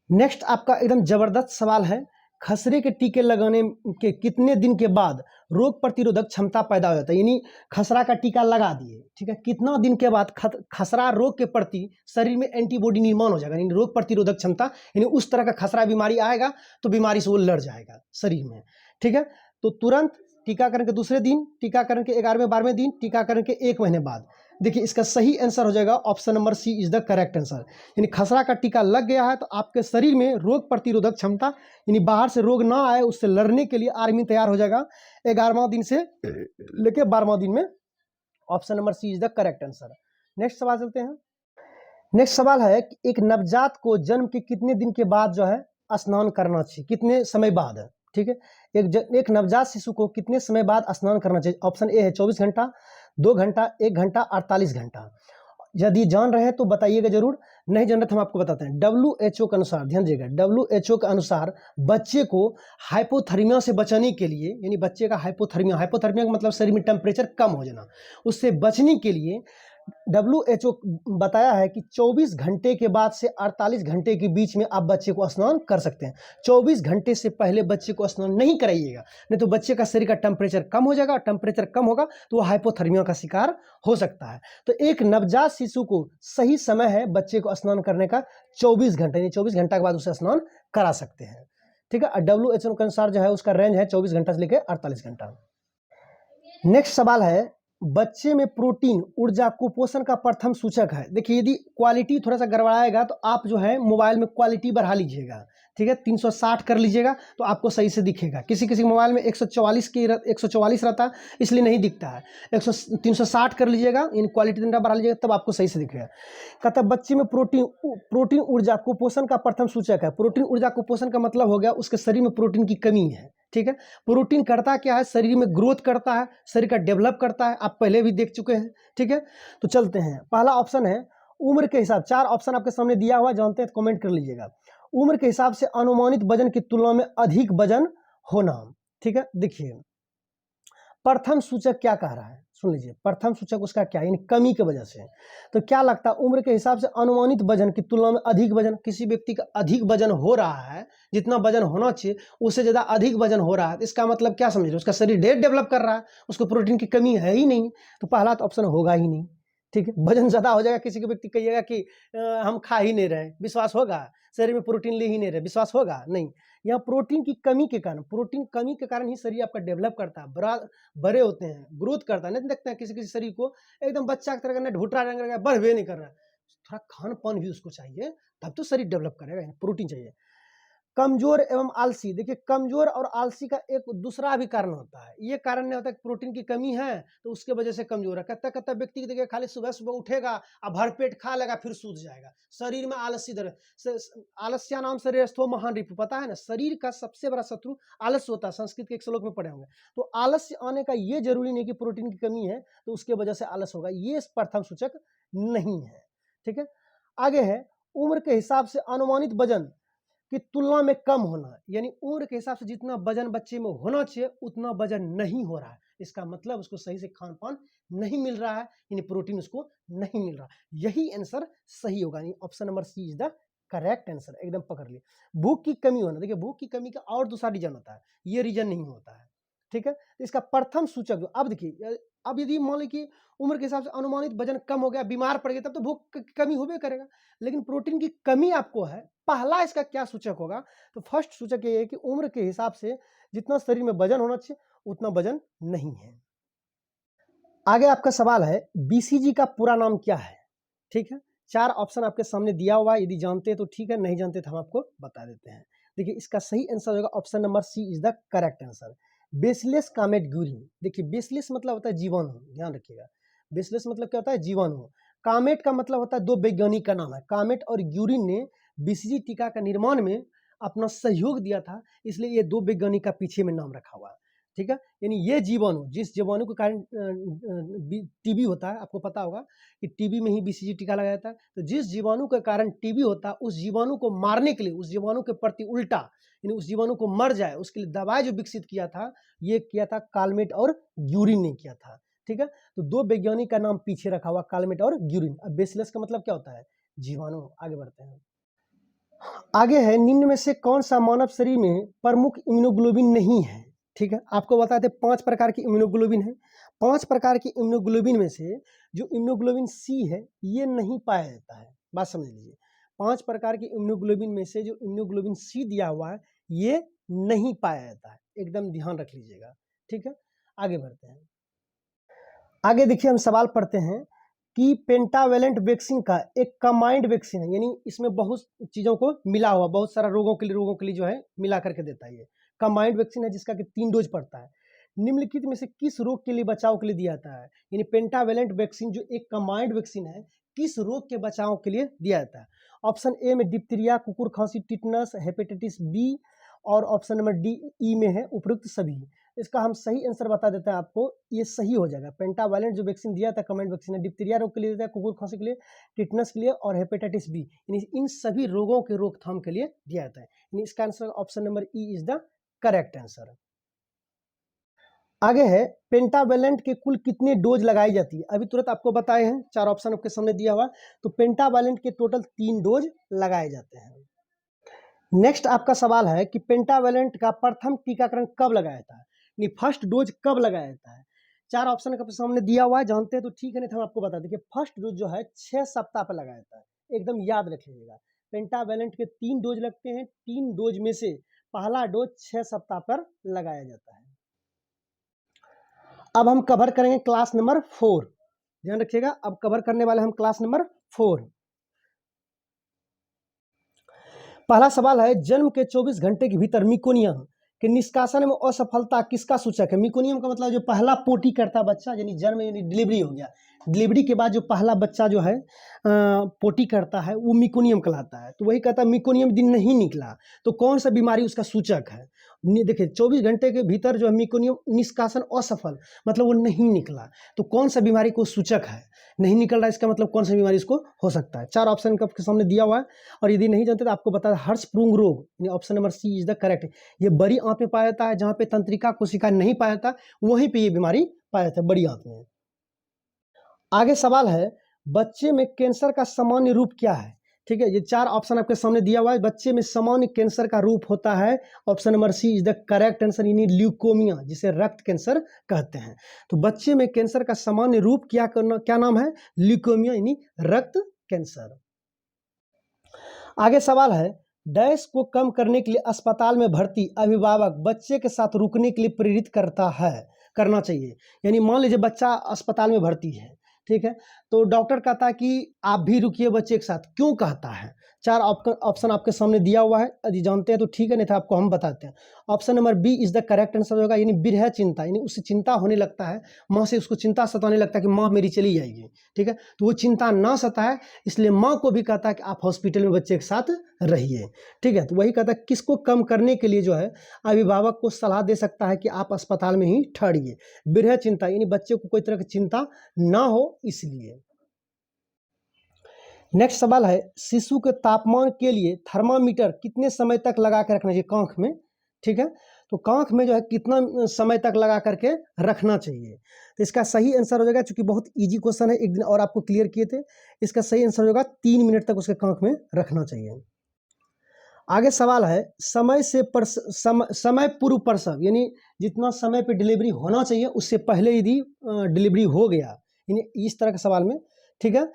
नेक्स्ट आपका एकदम जबरदस्त सवाल है, खसरे के टीके लगाने के कितने दिन के बाद रोग प्रतिरोधक क्षमता पैदा हो जाता है, यानी खसरा का टीका लगा दिए, ठीक है, कितना दिन के बाद खसरा रोग के प्रति शरीर में एंटीबॉडी निर्माण हो जाएगा, यानी रोग प्रतिरोधक क्षमता, यानी उस तरह का खसरा बीमारी आएगा तो बीमारी से वो लड़ जाएगा शरीर में, ठीक है। तो तुरंत टीकाकरण के दूसरे दिन, टीकाकरण के 11वें 12वें दिन, टीकाकरण के 1 महीने बाद। देखिए इसका सही आंसर हो जाएगा option number C is the correct answer. यानी खसरा का टीका लग गया है तो आपके शरीर में रोग प्रतिरोधक क्षमता, यानी बाहर से रोग ना आए उससे लड़ने के लिए आर्मी तैयार हो जाएगा 11वां दिन से लेके 12वां दिन में। Option number C is the correct answer. Next सवाल चलते हैं। नेक्स्ट सवाल है कि एक नवजात को जन्म के कितने दिन के बाद जो है स्नान करना चाहिए, कितने समय बाद है, ठीक है। एक नवजात शिशु को कितने समय बाद स्नान करना चाहिए? ऑप्शन ए है 24 घंटा, 2 घंटा, 1 घंटा, 48 घंटा। यदि जान रहे हैं तो बताइएगा जरूर, नहीं जान रहे तो हम आपको बताते हैं। WHO के अनुसार, ध्यान दीजिएगा, WHO के अनुसार बच्चे को हाइपोथर्मिया से बचने के लिए, यानी बच्चे का हाइपोथर्मिया का मतलब शरीर में टेम्परेचर कम हो जाना, उससे बचने के लिए WHO बताया है कि 24 घंटे के बाद से 48 घंटे के बीच में आप बच्चे को स्नान कर सकते हैं। 24 घंटे से पहले बच्चे को स्नान नहीं कराइएगा, नहीं तो बच्चे का शरीर का टेम्परेचर कम हो जाएगा, और टेम्परेचर कम होगा तो वो हाइपोथर्मिया का शिकार हो सकता है। तो एक नवजात शिशु को सही समय है बच्चे को स्नान करने का 24 घंटे, यानी 24 घंटा के बाद उसे स्नान करा सकते हैं, ठीक है। WHO के अनुसार जो है उसका रेंज है 24 घंटा से लेकर 48 घंटा। नेक्स्ट सवाल है, बच्चे में प्रोटीन ऊर्जा कुपोषण का प्रथम सूचक है। देखिए यदि क्वालिटी थोड़ा सा गड़बड़ाएगा तो आप जो है मोबाइल में क्वालिटी बढ़ा लीजिएगा, ठीक है, 360 कर लीजिएगा तो आपको सही से दिखेगा। किसी किसी मोबाइल में 144 रहता है इसलिए नहीं दिखता है, 360 कर लीजिएगा, इन क्वालिटी बढ़ा लीजिएगा तब आपको सही से दिखेगा। कहता है बच्चे में प्रोटीन ऊर्जा कुपोषण का प्रथम सूचक है। प्रोटीन ऊर्जा कुपोषण का मतलब हो गया उसके शरीर में प्रोटीन की कमी है, ठीक है। प्रोटीन करता क्या है, शरीर में ग्रोथ करता है, शरीर का डेवलप करता है, आप पहले भी देख चुके हैं, ठीक है। तो चलते हैं, पहला ऑप्शन है उम्र के हिसाब, 4 ऑप्शन आपके सामने दिया हुआ, जानते हैं तो कमेंट कर लीजिएगा। उम्र के हिसाब से अनुमानित वजन की तुलना में अधिक वजन होना, ठीक है। देखिए प्रथम सूचक क्या कह रहा है, सुन लीजिए, प्रथम सूचक उसका क्या है, यानी कमी की वजह से। तो क्या लगता है, उम्र के हिसाब से अनुमानित वजन की तुलना में अधिक वजन, किसी व्यक्ति का अधिक वजन हो रहा है, जितना वजन होना चाहिए उससे ज़्यादा अधिक वजन हो रहा है, तो इसका मतलब क्या समझ रहे, उसका शरीर डेवलप कर रहा है, उसको प्रोटीन की कमी है ही नहीं, तो पहला तो ऑप्शन होगा ही नहीं, ठीक है। वजन ज़्यादा हो जाएगा, किसी के व्यक्ति कहिएगा कि हम खा ही नहीं रहे, विश्वास होगा, शरीर में प्रोटीन ले ही नहीं रहे, विश्वास होगा नहीं। यहाँ प्रोटीन की कमी के कारण, प्रोटीन कमी के कारण ही शरीर आपका डेवलप करता है, बड़े होते हैं, ग्रोथ करता है। नहीं देखते हैं किसी किसी शरीर को एकदम बच्चा की तरह का ढुटरा रंग रहेगा, बढ़वे नहीं कर रहा है, थोड़ा खान पान भी उसको चाहिए तब तो शरीर डेवलप करेगा, प्रोटीन चाहिए। कमजोर एवं आलसी, देखिए कमजोर और आलसी का एक दूसरा भी कारण होता है, ये कारण नहीं होता कि प्रोटीन की कमी है तो उसके वजह से कमजोर है। कहता व्यक्ति की देखिए खाली सुबह सुबह उठेगा और भरपेट खा लेगा फिर सूत जाएगा, शरीर में आलस्य आलस्या नाम शरीरस्थो महान रिपु, पता है ना, शरीर का सबसे बड़ा शत्रु आलस्य होता है, संस्कृत के एक श्लोक में पढ़े होंगे। तो आलस्य आने का ये जरूरी नहीं कि प्रोटीन की कमी है तो उसके वजह से आलस्य होगा, ये प्रथम सूचक नहीं है, ठीक है। आगे है उम्र के हिसाब से अनुमानित वजन की तुलना में कम होना, यानी उम्र के हिसाब से जितना वजन बच्चे में होना चाहिए उतना वजन नहीं हो रहा है, इसका मतलब उसको सही से खान पान नहीं मिल रहा है, यानी प्रोटीन उसको नहीं मिल रहा, यही आंसर सही होगा, यानी option number C is the correct answer, एकदम पकड़ लिए। भूख की कमी होना, देखिए भूख की कमी का और दूसरा रीजन होता है, ये रीजन नहीं होता है, ठीक है। तो इसका प्रथम सूचक जो, अब देखिए, अब यदि मान ली कि उम्र के हिसाब से अनुमानित वजन कम हो गया, बीमार पड़ गया, तब तो भूख की कमी होबे करेगा, लेकिन प्रोटीन की कमी आपको है, पहला इसका क्या सूचक होगा, तो फर्स्ट सूचक ये है कि उम्र के हिसाब से जितना शरीर में वजन होना चाहिए उतना वजन नहीं है। आगे आपका सवाल है बीसीजी का पूरा नाम क्या है, ठीक है। 4 ऑप्शन आपके सामने दिया हुआ है, यदि जानते हैं तो ठीक है, नहीं जानते तो हम आपको बता देते हैं। देखिए इसका सही आंसर होगा option number C is the correct answer, bacillus Calmette Guerin. देखिए बेसिलस मतलब होता है जीवाणु, ध्यान रखिएगा, बेसिलस मतलब क्या होता है, जीवाणु। कामेट का मतलब होता है, दो वैज्ञानिक का नाम है, कामेट और ग्यूरिन ने बीसीजी टीका का निर्माण में अपना सहयोग दिया था, इसलिए ये 2 वैज्ञानिक का पीछे में नाम रखा हुआ है, ठीक है। यानी ये जीवाणु, जिस जीवाणु के कारण टीबी होता है, आपको पता होगा कि टीबी में ही बीसीजी टीका लगाया जाता है, तो जिस जीवाणु के कारण टीबी होता है उस जीवाणु को मारने के लिए, उस जीवाणु के प्रति उल्टा, यानी उस जीवाणु को मर जाए उसके लिए दवाई जो विकसित किया था, ये किया था कालमेट और ग्यूरिन ने किया था, ठीक है। तो 2 वैज्ञानिक का नाम पीछे रखा हुआ, कालमेट और ग्यूरिन। अब बेसिलस का मतलब क्या होता है, जीवाणु। आगे बढ़ते हैं, आगे है, निम्न में से कौन सा मानव शरीर में प्रमुख इम्यूनोग्लोबिन नहीं है। ठीक है, आपको बताते 5 प्रकार की इम्यूनोग्लोबिन है। 5 प्रकार की इम्यूनोग्लोबिन में से जो इम्यूनोग्लोबिन सी है ये नहीं पाया जाता है। बात समझ लीजिए, 5 प्रकार की इम्यूनोग्लोबिन में से जो इम्यूनोग्लोबिन सी दिया हुआ है ये नहीं पाया जाता है, एकदम ध्यान रख लीजिएगा। ठीक है, आगे बढ़ते हैं। आगे देखिए, हम सवाल पढ़ते हैं कि पेंटावेलेंट वैक्सीन का एक कंबाइंड वैक्सीन है, यानी इसमें बहुत चीज़ों को मिला हुआ, बहुत सारा रोगों के लिए जो है मिला करके देता है। ये कंबाइंड वैक्सीन है जिसका कि 3 डोज पड़ता है। निम्नलिखित में से किस रोग के लिए बचाव के लिए दिया जाता है। यानी पेंटावेलेंट वैक्सीन जो एक कंबाइंड वैक्सीन है किस रोग के बचाव के लिए दिया जाता है। ऑप्शन ए में डिप्थीरिया, कुकुर खांसी, टिटनस, हेपेटाइटिस बी, और ऑप्शन नंबर डी ई में है उपयुक्त सभी। इसका हम सही आंसर बता देते हैं आपको, ये सही हो जाएगा। पेंटावालेंट जो वैक्सीन दिया था कमेंट वैक्सीन है, डिप्थीरिया रोग के लिए दिया था, कुकुर खांसी के लिए, टिटनस के लिए और हेपेटाइटिस बी, यानी इन सभी रोगों के रोकथाम के लिए दिया जाता है। यानी इसका answer option number E is the correct answer. आगे है, पेंटावेलेंट के कुल कितने डोज लगाई जाती है। अभी तुरंत आपको बताए हैं, 4 ऑप्शन आपके सामने दिया हुआ। तो पेंटावेलेंट के टोटल 3 डोज लगाए जाते हैं। नेक्स्ट आपका सवाल है कि पेंटावेलेंट का प्रथम टीकाकरण कब लगाया जाता है, यानी फर्स्ट डोज कब लगाया जाता है। 4 ऑप्शन आपके सामने दिया हुआ है, जानते हैं तो ठीक है, नहीं तो हम आपको बता दें कि फर्स्ट डोज जो है 6 सप्ताह पर लगाया जाता है, एकदम याद रख लीजिएगा। पेंटावेलेंट के 3 डोज लगते हैं, 3 डोज में से पहला डोज 6 सप्ताह पर लगाया जाता है। अब हम कवर करेंगे क्लास नंबर 4, ध्यान रखिएगा, अब कवर करने वाले हम क्लास नंबर 4। पहला सवाल है, जन्म के 24 घंटे के भीतर मिकोनियम के निष्कासन में असफलता किसका सूचक है। मिकोनियम का मतलब जो पहला पोटी करता बच्चा, यानी जन्म यानी डिलीवरी हो गया, डिलीवरी के बाद जो पहला बच्चा जो है पोटी करता है वो मिकोनियम कहलाता है। तो वही कहता है मिकोनियम दिन नहीं निकला तो कौन सा बीमारी उसका सूचक है। देखिए 24 घंटे के भीतर जो है मिकोनियम निष्कासन असफल, मतलब वो नहीं निकला, तो कौन सा बीमारी को सूचक है, नहीं निकल रहा, इसका मतलब कौन सा बीमारी इसको हो सकता है। 4 ऑप्शन आपके सामने दिया हुआ है, और यदि नहीं जानते तो आपको बता, हर्षप्रूंग रोग, यानी option number C is the correct. ये बड़ी आंत में पाया जाता है, जहाँ पे तंत्रिका कोशिका नहीं पाया जाता वहीं पे ये बीमारी पाया जाता है, बड़ी आंत में। आगे सवाल है, बच्चे में कैंसर का सामान्य रूप क्या है। ठीक है, ये 4 ऑप्शन आपके सामने दिया हुआ है। बच्चे में सामान्य कैंसर का रूप होता है, option number C is the correct answer, यानी ल्यूकोमिया, जिसे रक्त कैंसर कहते हैं। तो बच्चे में कैंसर का सामान्य रूप क्या नाम है, ल्यूकोमिया, यानी रक्त कैंसर। आगे सवाल है, डैश को कम करने के लिए अस्पताल में भर्ती अभिभावक बच्चे के साथ रुकने के लिए प्रेरित करना चाहिए। यानी मान लीजिए बच्चा अस्पताल में भर्ती है, ठीक है, तो डॉक्टर कहता है कि आप भी रुकिए बच्चे के साथ, क्यों कहता है। 4 ऑप्शन आपके सामने दिया हुआ है, यदि जानते हैं तो ठीक है, नहीं तो आपको हम बताते हैं। Option number B is the correct answer होगा, यानी विरह चिंता, यानी उससे चिंता होने लगता है, माँ से उसको चिंता सताने लगता है कि माँ मेरी चली जाएगी। ठीक है, तो वो चिंता ना सताए इसलिए माँ को भी कहता है कि आप हॉस्पिटल में बच्चे के साथ रहिए। ठीक है, तो वही कहता है किसको कम करने के लिए जो है अभिभावक को सलाह दे सकता है कि आप अस्पताल में ही ठहरिए। विरह चिंता यानी बच्चे को कोई तरह की चिंता ना हो इसलिए। नेक्स्ट सवाल है, शिशु के तापमान के लिए थर्मामीटर कितने समय तक लगा कर रखना चाहिए कांख में। ठीक है, तो कांख में जो है कितना समय तक लगा करके रखना चाहिए। तो इसका सही आंसर हो जाएगा, चूंकि बहुत इजी क्वेश्चन है, एक दिन और आपको क्लियर किए थे, इसका सही आंसर होगा 3 मिनट तक उसके कांख में रखना चाहिए। आगे सवाल है, समय पूर्व प्रसव, यानी जितना समय पे डिलीवरी होना चाहिए उससे पहले यदि डिलीवरी हो गया, यानी इस तरह के सवाल में। ठीक है,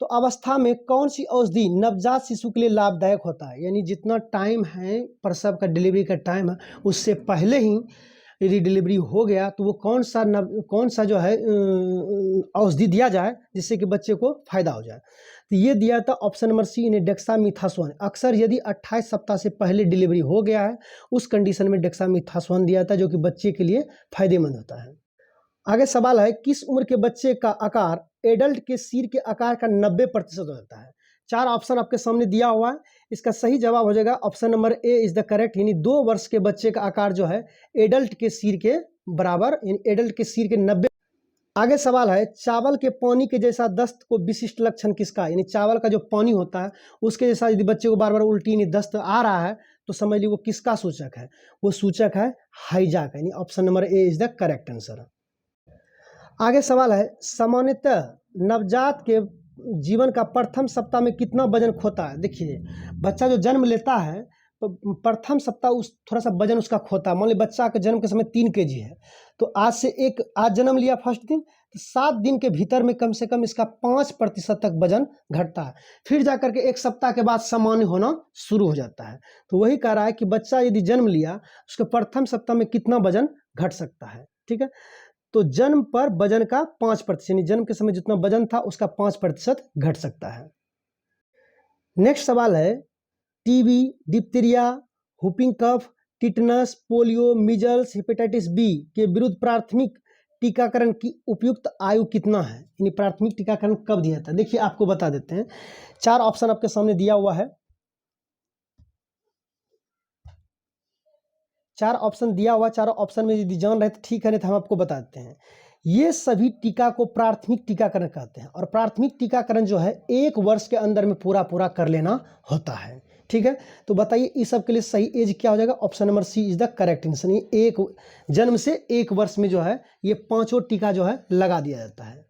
तो अवस्था में कौन सी औषधि नवजात शिशु के लिए लाभदायक होता है। यानी जितना टाइम है प्रसव का, डिलीवरी का टाइम है, उससे पहले ही यदि डिलीवरी हो गया तो वो कौन सा जो है औषधि दिया जाए जिससे कि बच्चे को फायदा हो जाए। तो ये दिया था ऑप्शन नंबर सी, इन्हें डेक्सामीथासोन। अक्सर यदि 28 सप्ताह से पहले डिलीवरी हो गया है उस कंडीशन में डेक्सामीथासोन दिया था, जो कि बच्चे के लिए फायदेमंद होता है। आगे सवाल है, किस उम्र के बच्चे का आकार एडल्ट के सिर के आकार का 90% होता है। 4 ऑप्शन आपके सामने दिया हुआ है, इसका सही जवाब हो जाएगा option number A is the correct, यानी 2 वर्ष के बच्चे का आकार जो है एडल्ट के सिर के बराबर, यानी एडल्ट के सिर के 90। आगे सवाल है, चावल के पानी के जैसा दस्त को विशिष्ट लक्षण किसका, यानी चावल का जो पानी होता है उसके जैसा यदि बच्चे को बार बार उल्टी यानी दस्त आ रहा है तो समझ लीजिए वो किसका सूचक है, वो सूचक है हाइजा का, यानी option number A is the correct answer. आगे सवाल है, सामान्यतः नवजात के जीवन का प्रथम सप्ताह में कितना वजन खोता है? देखिए, बच्चा जो जन्म लेता है तो प्रथम सप्ताह उस थोड़ा सा वजन उसका खोता है। मान लीजिए बच्चा के जन्म के समय 3 केजी है, तो आज जन्म लिया फर्स्ट दिन, तो 7 दिन के भीतर में कम से कम इसका 5% तक वजन घटता है। फिर जा करके 1 सप्ताह के बाद सामान्य होना शुरू हो जाता है। तो वही कह रहा है कि बच्चा यदि जन्म लिया, उसके प्रथम सप्ताह में कितना वजन घट सकता है, ठीक है। तो जन्म पर वजन का 5%, यानी जन्म के समय जितना वजन था उसका 5% घट सकता है। नेक्स्ट सवाल है, TB, diphtheria, whooping cough, tetanus, polio, measles, hepatitis B के विरुद्ध प्राथमिक टीकाकरण की उपयुक्त आयु कितना है? यानी प्राथमिक टीकाकरण कब दिया जाता है? देखिए, आपको बता देते हैं। 4 ऑप्शन आपके सामने दिया हुआ है। 4 ऑप्शन दिया हुआ, चारों ऑप्शन में यदि जान रहे तो ठीक है, नहीं तो हम आपको बता देते हैं। ये सभी टीका को प्राथमिक टीकाकरण कहते हैं, और प्राथमिक टीकाकरण जो है 1 वर्ष के अंदर में पूरा कर लेना होता है, ठीक है। तो बताइए इस सब के लिए सही एज क्या हो जाएगा? Option number C is the correct answer. ये एक जन्म से 1 वर्ष में जो है ये 5 टीका जो है लगा दिया जाता है।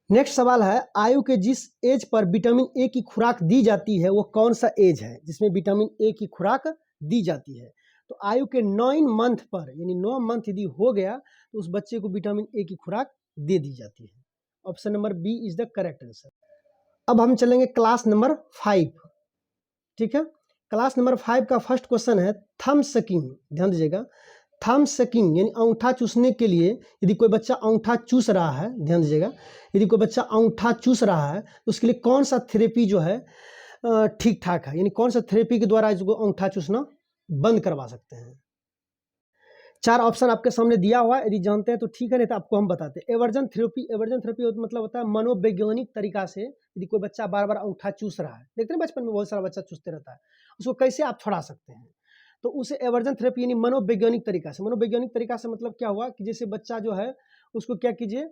नेक्स्ट सवाल है, आयु के जिस एज पर विटामिन ए की खुराक दी जाती है वो कौन सा एज है जिसमें विटामिन ए की खुराक दी जाती है? तो आयु के 9 मंथ पर, यानी 9 मंथ यदि हो गया तो उस बच्चे को विटामिन ए की खुराक दे दी जाती है। Option number B is the correct answer. अब हम चलेंगे क्लास नंबर 5, ठीक है। क्लास नंबर 5 का फर्स्ट क्वेश्चन है थंब सकिंग। ध्यान दीजिएगा, थंब सकिंग यानी अंगूठा चूसने के लिए यदि कोई बच्चा अंगूठा चूस रहा है, ध्यान दीजिएगा, यदि कोई बच्चा अंगूठा चूस रहा है तो उसके लिए कौन सा थेरेपी जो है ठीक ठाक है, यानी कौन सा थेरेपी के द्वारा इसको अंगूठा चूसना बंद करवा सकते हैं? 4 ऑप्शन आपके सामने दिया हुआ है, यदि जानते हैं तो ठीक है, नहीं तो आपको हम बताते हैं। एवर्जन थेरेपी मतलब होता है मनोवैज्ञानिक तरीका से यदि कोई बच्चा बार बार अंगूठा चूस रहा है, देखते हैं बचपन में बहुत सारा बच्चा चूसते रहता है, उसको कैसे आप छुड़ा सकते हैं? तो उसे एवर्जन थेरेपी यानी मनोवैज्ञानिक तरीका से, मनोवैज्ञानिक तरीका से मतलब क्या हुआ कि जैसे बच्चा जो है उसको क्या कीजिए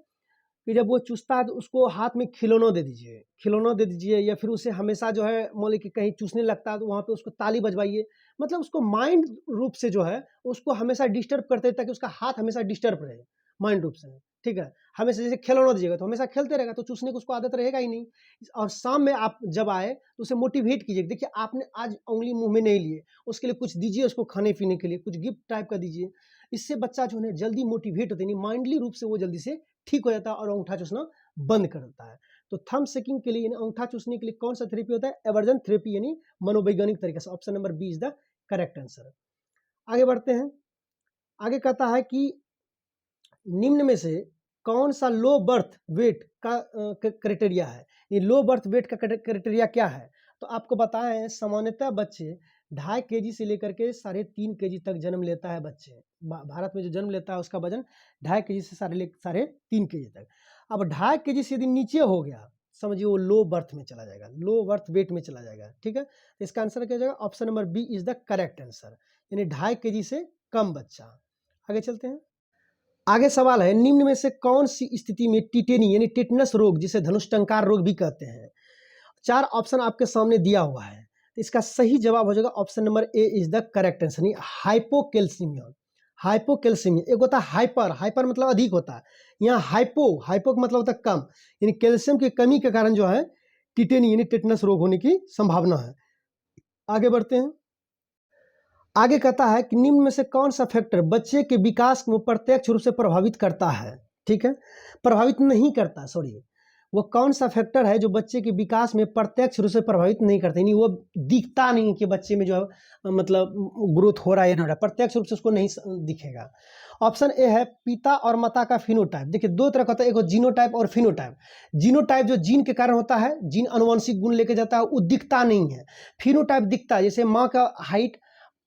कि जब वो चूसता है तो उसको हाथ में खिलौना दे दीजिए, या फिर उसे हमेशा जो है मान लीजिए कि कहीं चूसने लगता है तो वहाँ पे उसको ताली बजवाइए। मतलब उसको माइंड रूप से जो है उसको हमेशा डिस्टर्ब करते हैं ताकि उसका हाथ हमेशा डिस्टर्ब रहे माइंड रूप से, ठीक है। हमेशा जैसे खिलौना दीजिएगा तो हमेशा खेलते रहेगा, तो चूसने की उसको आदत रहेगा ही नहीं। और शाम में आप जब आए तो उसे मोटिवेट कीजिए, देखिए आपने आज उंगली मुंह में नहीं लिए, उसके लिए कुछ दीजिए, उसको खाने पीने के लिए कुछ गिफ्ट टाइप का दीजिए। इससे बच्चा जो है जल्दी मोटिवेट होते, नहीं माइंडली रूप से वो जल्दी से ठीक हो जाता है और अंगूठा चूसना बंद कर देता है। तो थंब सेकिंग के लिए यानी अंगूठा चूसने के लिए कौन सा थेरेपी होता है? एवर्जन थेरेपी यानी मनोवैज्ञानिक तरीके से। Option number B is the correct answer. आगे बढ़ते हैं। आगे कहता है कि निम्न में से कौन सा लो बर्थ वेट का क्राइटेरिया है? ये लो बर्थ वेट का क्राइटेरिया क्या है? तो आपको बताएं, सामान्यतः बच्चे 2.5 केजी से लेकर के 3.5 केजी तक जन्म लेता है बच्चे। भारत में जो जन्म लेता है उसका वजन 2.5 केजी से 3.5 केजी तक। अब 2.5 केजी से यदि नीचे हो गया, समझिए वो लो बर्थ में चला जाएगा, लो बर्थ वेट में चला जाएगा, ठीक है। तो इसका आंसर क्या जाएगा? Option number B is the correct answer, यानी 2.5 केजी से कम बच्चा। आगे चलते हैं। आगे सवाल है, निम्न में से कौन सी स्थिति में टिटेनी यानी टेटनस रोग, जिसे धनुष्टंकार रोग भी कहते हैं? 4 ऑप्शन आपके सामने दिया हुआ है, तो इसका सही जवाब हो जाएगा option number A is the correct answer, यानी हाइपोकैल्सीमिया। हाइपोकैल्सीमिया, एक होता है हाइपर मतलब अधिक होता है, यहाँ हाइपो का मतलब होता है कम, यानी कैल्शियम की कमी के कारण जो है टिटेनी यानी टेटनस रोग होने की संभावना है। आगे बढ़ते हैं। आगे कहता है कि निम्न में से कौन सा फैक्टर बच्चे के विकास को प्रत्यक्ष रूप से प्रभावित करता है? ठीक है, प्रभावित नहीं करता, सॉरी, वो कौन सा फैक्टर है जो बच्चे के विकास में प्रत्यक्ष रूप से प्रभावित नहीं करते, यानी वो दिखता नहीं कि बच्चे में जो है मतलब ग्रोथ हो रहा है या नहीं हो रहा है, प्रत्यक्ष रूप से उसको नहीं दिखेगा। ऑप्शन ए है पिता और माता का फिनोटाइप। देखिए 2 तरह का होता है, एक जीनोटाइप और फिनोटाइप। जीनोटाइप जो जीन के कारण होता है, जीन अनुवांशिक गुण लेके जाता है, वो दिखता नहीं है। फिनोटाइप दिखता है, जैसे माँ का हाइट,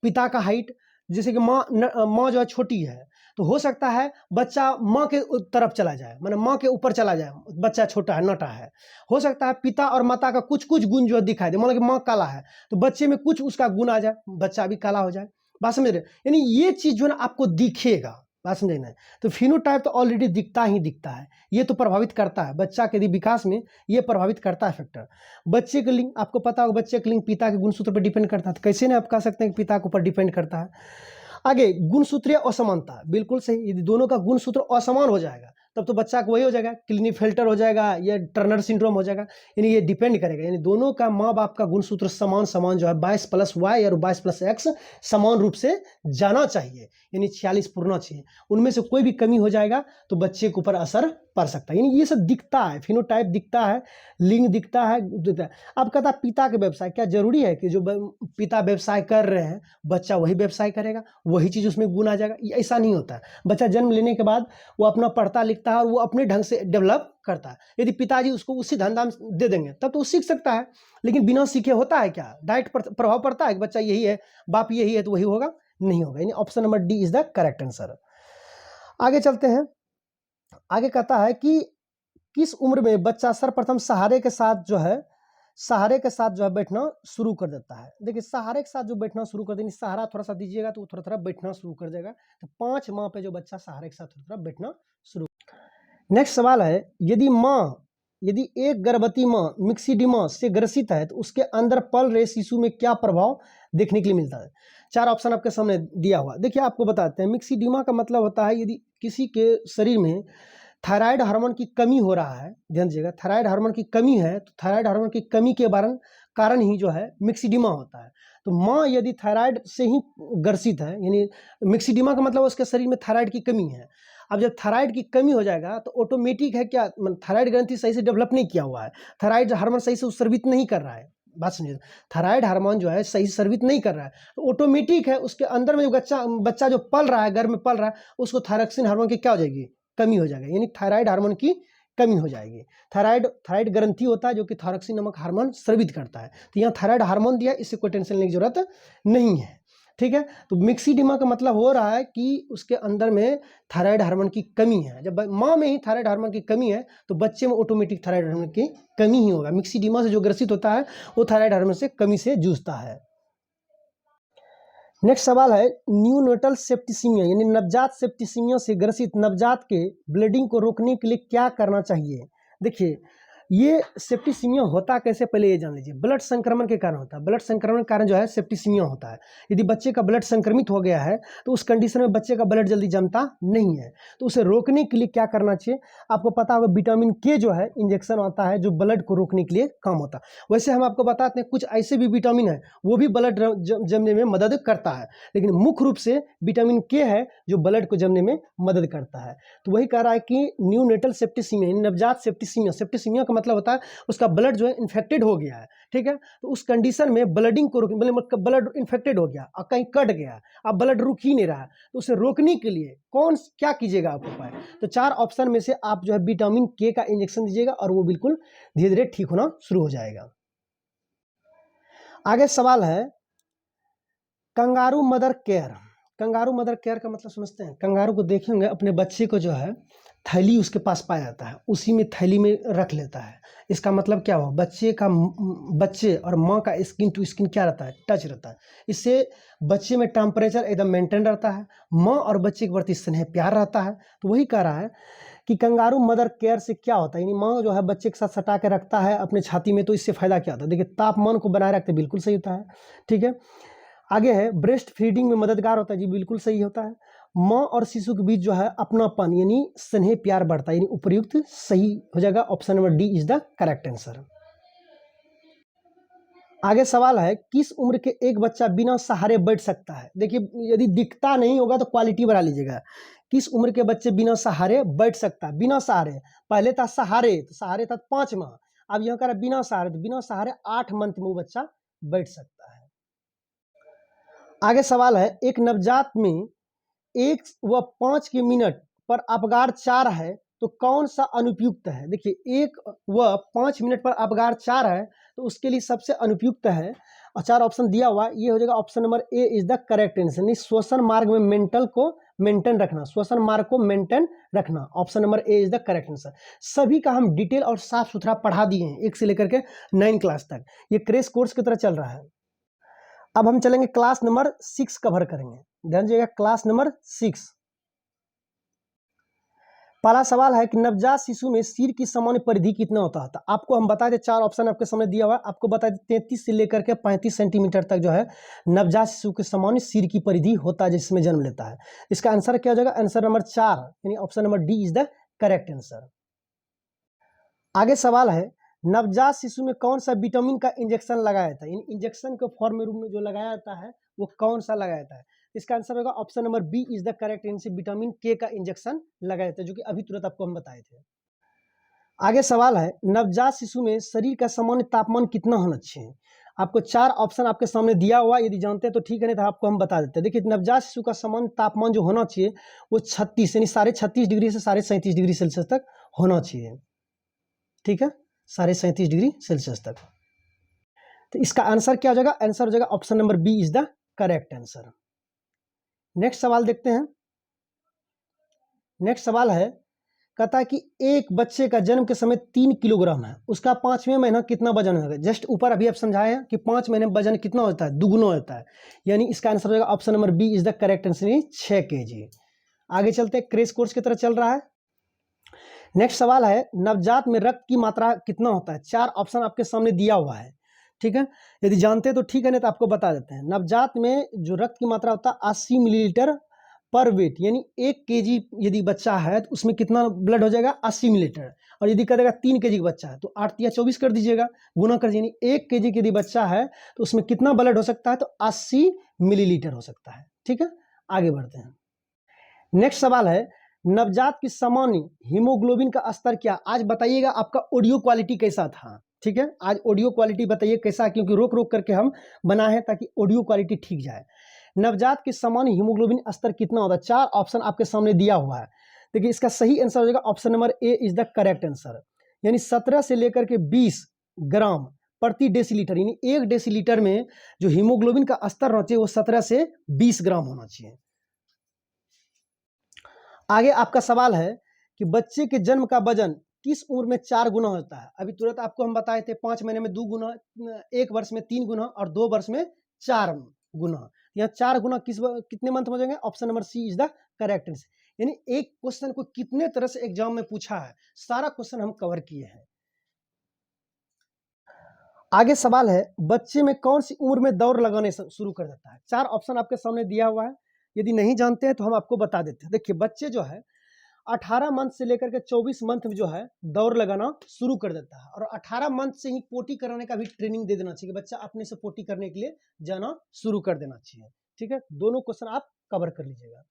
पिता का हाइट, जैसे कि माँ जो है छोटी है तो हो सकता है बच्चा माँ के तरफ चला जाए, मतलब माँ के ऊपर चला जाए, बच्चा छोटा है नटा है। हो सकता है पिता और माता का कुछ कुछ गुण जो है दिखाई दे, मान लो कि माँ काला है तो बच्चे में कुछ उसका गुण आ जाए, बच्चा भी काला हो जाए। बात समझ रहे? यानी ये चीज जो है ना आपको दिखेगा, बात समझे ना। तो फिनोटाइप तो ऑलरेडी दिखता ही दिखता है, ये तो प्रभावित करता है बच्चा के विकास में, ये प्रभावित करता है फैक्टर। बच्चे के लिंग आपको पता होगा, बच्चे के लिंग पिता के गुणसूत्र पर डिपेंड करता है, तो कैसे ना आप कह सकते हैं कि पिता के ऊपर डिपेंड करता है। आगे गुणसूत्रीय असमानता, बिल्कुल सही, यदि दोनों का गुणसूत्र असमान हो जाएगा तब तो बच्चा को वही हो जाएगा, क्लिनीफेल्टर हो जाएगा या टर्नर सिंड्रोम हो जाएगा। यानी ये डिपेंड करेगा, यानी दोनों का माँ बाप का गुणसूत्र समान समान जो है 22+y और 22+x समान रूप से जाना चाहिए, यानी 46 पूरना चाहिए। उनमें से कोई भी कमी हो जाएगा तो बच्चे के ऊपर असर पड़ सकता है। यानी ये सब दिखता है, फिनोटाइप दिखता है, लिंग दिखता है। अब कहता है पिता के व्यवसाय, क्या जरूरी है कि जो पिता व्यवसाय कर रहे हैं बच्चा वही व्यवसाय करेगा, वही चीज़ उसमें गुण आ जाएगा? ऐसा नहीं होता है। बच्चा जन्म लेने के बाद वो अपना पढ़ता लिखता है और वो अपने ढंग से डेवलप करता है। यदि पिताजी उसको उसी धंधा में दे देंगे तब तो वो सीख सकता है, लेकिन बिना सीखे होता है क्या? डायरेक्ट प्रभाव पड़ता है कि बच्चा यही है, बाप यही है तो वही होगा? नहीं होगा। यानी option number D is the correct answer. आगे चलते हैं। आगे कहता है कि किस उम्र में बच्चा सर्वप्रथम सहारे के साथ जो है बैठना शुरू कर देता है? देखिए सहारे के साथ जो बैठना शुरू कर देंगे, सहारा थोड़ा सा दीजिएगा तो वो थोड़ा थोड़ा बैठना शुरू कर देगा। तो 5 माह पे जो बच्चा सहारे के साथ थोड़ा थोड़ा बैठना शुरू। नेक्स्ट सवाल है, यदि एक गर्भवती माँ मिक्सिडिमा से ग्रसित है तो उसके अंदर पल रहे शिशु में क्या प्रभाव देखने के लिए मिलता है? 4 ऑप्शन आपके सामने दिया हुआ। देखिए आपको बताते हैं, मिक्सिडिमा का मतलब होता है यदि किसी के शरीर में थायराइड हार्मोन की कमी हो रहा है, ध्यान दीजिएगा, थायराइड हार्मोन की कमी है तो थायराइड हार्मोन की कमी के कारण ही जो है मिक्सिडिमा होता है। तो माँ यदि थायराइड से ही ग्रसित है, यानी मिक्सिडिमा का मतलब उसके शरीर में थायराइड की कमी है। अब जब थायराइड की कमी हो जाएगा तो ऑटोमेटिक है क्या, थायराइड ग्रंथि सही से डेवलप नहीं किया हुआ है, थायराइड हार्मोन सही से उत्सर्जित नहीं कर रहा है। बात समझिए, थायराइड हार्मोन जो है सही से सर्विस नहीं कर रहा है तो ऑटोमेटिक है उसके अंदर में जो बच्चा जो पल रहा है, गर्भ में पल रहा है, उसको थायरॉक्सिन हार्मोन की क्या हो जाएगी, कमी हो जाएगी, यानी थायराइड हार्मोन की कमी हो जाएगी। थायराइड ग्रंथि होता है जो कि थायरॉक्सिन नामक हार्मोन स्रावित करता है। तो यहाँ थायराइड हार्मोन दिया, इससे कोई टेंशन लेने की जरूरत नहीं है, ठीक है। तो मिक्सिडिमा का मतलब हो रहा है कि उसके अंदर में थायराइड हार्मोन की कमी है। जब माँ में ही थायराइड हार्मोन की कमी है तो बच्चे में ऑटोमेटिक थायराइड हार्मोन की कमी ही होगा। मिक्सिडिमा से जो ग्रसित होता है वो थायराइड हार्मोन से कमी से जूझता है। नेक्स्ट सवाल है, न्यूनेटल सेप्टिसीमिया यानी नवजात सेप्टिसीमिया से ग्रसित नवजात के ब्लीडिंग को रोकने के लिए क्या करना चाहिए? देखिए ये सेप्टिसीमिया होता कैसे, पहले ये जान लीजिए। ब्लड संक्रमण के कारण होता है, ब्लड संक्रमण के कारण जो है सेप्टिसीमिया होता है। यदि बच्चे का ब्लड संक्रमित हो गया है तो उस कंडीशन में बच्चे का ब्लड जल्दी जमता नहीं है, तो उसे रोकने के लिए क्या करना चाहिए? आपको पता होगा विटामिन के जो है इंजेक्शन आता है जो ब्लड को रोकने के लिए काम होता है। वैसे हम आपको बताते हैं कुछ ऐसे भी विटामिन है वो भी ब्लड जमने में मदद करता है, लेकिन मुख्य रूप से विटामिन के है जो ब्लड को जमने में मदद करता है। तो वही कह रहा है कि न्यूनेटल सेप्टिसीमिया नवजात सेप्टिसीमिया मतलब होता है उसका ब्लड जो है इन्फेक्टेड हो गया है, ठीक है। तो उस कंडीशन में ब्लडिंग को रोकने, मतलब ब्लड इन्फेक्टेड हो गया और कहीं कट गया, अब ब्लड रुक ही नहीं रहा है, तो उसे रोकने के लिए क्या कीजिएगा आप उपाय? तो 4 ऑप्शन में से आप जो है विटामिन के का इंजेक्शन दीजिएगा और वो बिल्कुल धीरे धीरे ठीक होना शुरू हो जाएगा। आगे सवाल है, kangaroo mother care. Kangaroo mother care का मतलब समझते हैं? कंगारू को देखेंगे अपने बच्चे को जो है थैली उसके पास पाया जाता है, उसी में थैली में रख लेता है। इसका मतलब क्या हुआ, बच्चे और माँ का स्किन टू स्किन क्या रहता है, टच रहता है। इससे बच्चे में टेम्परेचर एकदम मेंटेन रहता है, माँ और बच्चे के प्रति स्नेह प्यार रहता है। तो वही कह रहा है कि कंगारू मदर केयर से क्या होता है, यानी माँ जो है बच्चे के साथ सटा के रखता है अपने छाती में, तो इससे फायदा क्या होता है? देखिए तापमान को बनाए रखते बिल्कुल सही होता है, ठीक है। आगे है ब्रेस्ट फीडिंग में मददगार होता है, जी बिल्कुल सही होता है। माँ और शिशु के बीच जो है अपनापन यानी स्नेह प्यार बढ़ता है, यानी उपयुक्त सही हो जाएगा। Option number D is the correct answer. आगे सवाल है, किस उम्र के एक बच्चा बिना सहारे बैठ सकता है? देखिए यदि दिखता नहीं होगा तो क्वालिटी बढ़ा लीजिएगा। किस उम्र के बच्चे बिना सहारे बैठ सकता है? बिना सहारे, पहले था सहारे, तो सहारे था 5 माह, अब यह कह रहा है बिना सहारे, तो बिना सहारे 8 मंथ में वो बच्चा बैठ सकता है। आगे सवाल है, एक नवजात में 1 व 5 के मिनट पर अपगार 4 है तो कौन सा अनुपयुक्त है? देखिए 1 व 5 मिनट पर अपगार 4 है तो उसके लिए सबसे अनुपयुक्त है, और 4 ऑप्शन दिया हुआ, ये हो जाएगा option number A is the correct answer, यानी श्वसन मार्ग में मेंटल को मेंटेन रखना, श्वसन मार्ग को मेंटेन रखना। Option number A is the correct answer. सभी का हम डिटेल और साफ सुथरा पढ़ा दिए हैं 1 से लेकर के 9 क्लास तक, ये क्रेश कोर्स की तरह चल रहा है। अब हम चलेंगे क्लास नंबर 6 कवर करेंगे, ध्यान दीजिएगा क्लास नंबर 6। पहला सवाल है कि नवजात शिशु में सिर की सामान्य परिधि कितना होता है? आपको हम बता दें, 4 ऑप्शन आपके सामने दिया हुआ है, आपको बता दें 33 से लेकर के 35 सेंटीमीटर तक जो है नवजात शिशु के सामान्य सिर की परिधि होता है जिसमें जन्म लेता है। इसका आंसर क्या हो जाएगा? आंसर नंबर 4 यानी option number D is the correct answer. आगे सवाल है, नवजात शिशु में कौन सा विटामिन का इंजेक्शन लगाया जाता है? इन इंजेक्शन के फॉर्म में रूप में जो लगाया जाता है वो कौन सा लगाया जाता है? इसका आंसर होगा option number B is the correct answer, vitamin K का इंजेक्शन लगाया जाता है, जो कि अभी तुरंत आपको हम बताए थे। आगे सवाल है, नवजात शिशु में शरीर का सामान्य तापमान कितना होना चाहिए? आपको 4 ऑप्शन आपके सामने दिया हुआ, यदि जानते हैं तो ठीक है, नहीं तो आपको हम बता देते हैं। देखिए, नवजात शिशु का सामान्य तापमान जो होना चाहिए वो 36 यानी 36.5 डिग्री से 37.5 डिग्री सेल्सियस तक होना चाहिए। ठीक है, 37.5 डिग्री सेल्सियस तक। तो इसका आंसर क्या हो जाएगा? आंसर हो जाएगा option number B is the correct answer. Next सवाल देखते हैं। नेक्स्ट सवाल है, कहता है कि एक बच्चे का जन्म के समय 3 किलोग्राम है, उसका 5वें महीना कितना वजन होगा? जस्ट ऊपर अभी आप समझाए हैं कि 5 महीने में वजन कितना होता है? दुगुना होता है, यानी इसका आंसर हो जाएगा option number B is the correct answer, 6 kg। आगे चलते हैं, क्रेश कोर्स की तरह चल रहा है। नेक्स्ट सवाल है, नवजात में रक्त की मात्रा कितना होता है? 4 ऑप्शन आपके सामने दिया हुआ है। ठीक है, यदि जानते हैं तो ठीक है, नहीं तो आपको बता देते हैं। नवजात में जो रक्त की मात्रा होता है 80 मिलीलीटर पर वेट, यानी 1 kg यदि बच्चा है तो उसमें कितना ब्लड हो जाएगा? 80 मिलीलीटर। और यदि करेगा 3 kg का बच्चा है तो 8 या 24 कर दीजिएगा, गुना कर दीजिए, यानी 1 kg यदि बच्चा है तो उसमें कितना ब्लड हो सकता है? तो 80 मिलीलीटर हो सकता है। ठीक है, आगे बढ़ते हैं। नेक्स्ट सवाल है, नवजात की सामान्य हीमोग्लोबिन का स्तर क्या? आज बताइएगा आपका ऑडियो क्वालिटी कैसा था। ठीक है, आज ऑडियो क्वालिटी बताइए कैसा, क्योंकि रोक रोक करके हम बनाए हैं ताकि ऑडियो क्वालिटी ठीक जाए। नवजात की सामान्य हीमोग्लोबिन स्तर कितना होता है? 4 ऑप्शन आपके सामने दिया हुआ है। देखिए, इसका सही आंसर हो जाएगा option number A is the correct answer, यानी 17 से लेकर के 20 ग्राम प्रति डेसीलीटर, यानी 1 डेसीलीटर में जो हीमोग्लोबिन का स्तर होना चाहिए वो 17 से 20 ग्राम होना चाहिए। आगे आपका सवाल है कि बच्चे के जन्म का वजन किस उम्र में 4 गुना होता है? अभी तुरंत आपको हम बताए थे 5 महीने में 2 गुना, 1 वर्ष में 3 गुना और 2 वर्ष में 4 गुना। यहाँ 4 गुना कितने मंथ में हो जाएंगे? Option number C is the correct answer, यानी एक क्वेश्चन को कितने तरह से एग्जाम में पूछा है, सारा क्वेश्चन हम कवर किए हैं। आगे सवाल है, बच्चे में कौन सी उम्र में दौड़ लगाने शुरू कर देता है? 4 ऑप्शन आपके सामने दिया हुआ है, यदि नहीं जानते हैं तो हम आपको बता देते हैं। देखिए, बच्चे जो है 18 मंथ से लेकर के 24 मंथ में जो है दौड़ लगाना शुरू कर देता है, और 18 मंथ से ही पोटी कराने का भी ट्रेनिंग दे देना चाहिए, बच्चा अपने से पोटी करने के लिए जाना शुरू कर देना चाहिए। ठीक है, दोनों क्वेश्चन आप कवर कर लीजिएगा।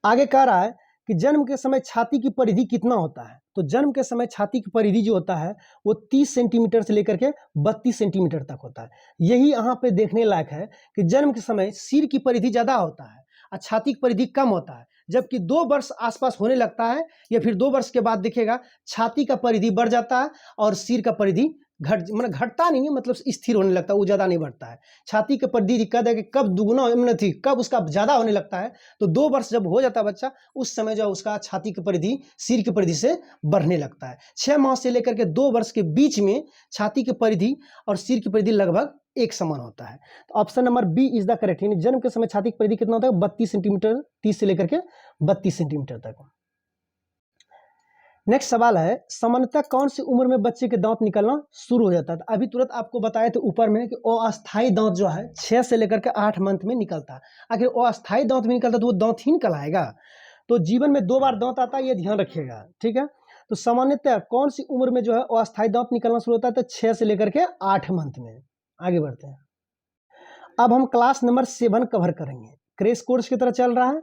आगे कह रहा है कि जन्म के समय छाती की परिधि कितना होता है? तो जन्म के समय छाती की परिधि जो होता है वो 30 सेंटीमीटर से लेकर के 32 सेंटीमीटर तक होता है। यही यहाँ पे देखने लायक है कि जन्म के समय सिर की परिधि ज़्यादा होता है और छाती की परिधि कम होता है, जबकि 2 वर्ष आसपास होने लगता है या फिर 2 वर्ष के बाद देखिएगा छाती का परिधि बढ़ जाता है और सिर का परिधि घटता नहीं है, मतलब स्थिर होने लगता है, वो ज़्यादा नहीं बढ़ता है। छाती के परिधि दिक्कत है कि कब दुगुना थी, कब उसका ज़्यादा होने लगता है, तो 2 वर्ष जब हो जाता है बच्चा, उस समय जो उसका छाती की परिधि सिर की परिधि से बढ़ने लगता है। 6 माह से लेकर के 2 वर्ष के बीच में छाती की परिधि और सिर की परिधि लगभग एक समान होता है। तो option number B is the correct, यानी जन्म के समय छाती की परिधि कितना होता है? 32 सेंटीमीटर, 30 से लेकर के 32 सेंटीमीटर तक। नेक्स्ट सवाल है, सामान्यतः कौन सी उम्र में बच्चे के दांत निकलना शुरू हो जाता है? अभी तुरंत आपको बताया तो ऊपर में कि अस्थायी दांत जो है 6 से लेकर के 8 मंथ में निकलता है। आखिर अस्थायी दांत में निकलता है तो वो दांत ही निकल आएगा? तो जीवन में 2 बार दांत आता है, ये ध्यान रखिएगा। ठीक है, तो सामान्यतः कौन सी उम्र में जो है अस्थायी दांत निकलना शुरू होता है? तो 6 से लेकर के 8 मंथ में। आगे बढ़ते हैं। अब हम क्लास नंबर 7 कवर करेंगे, क्रेश कोर्स की तरह चल रहा है।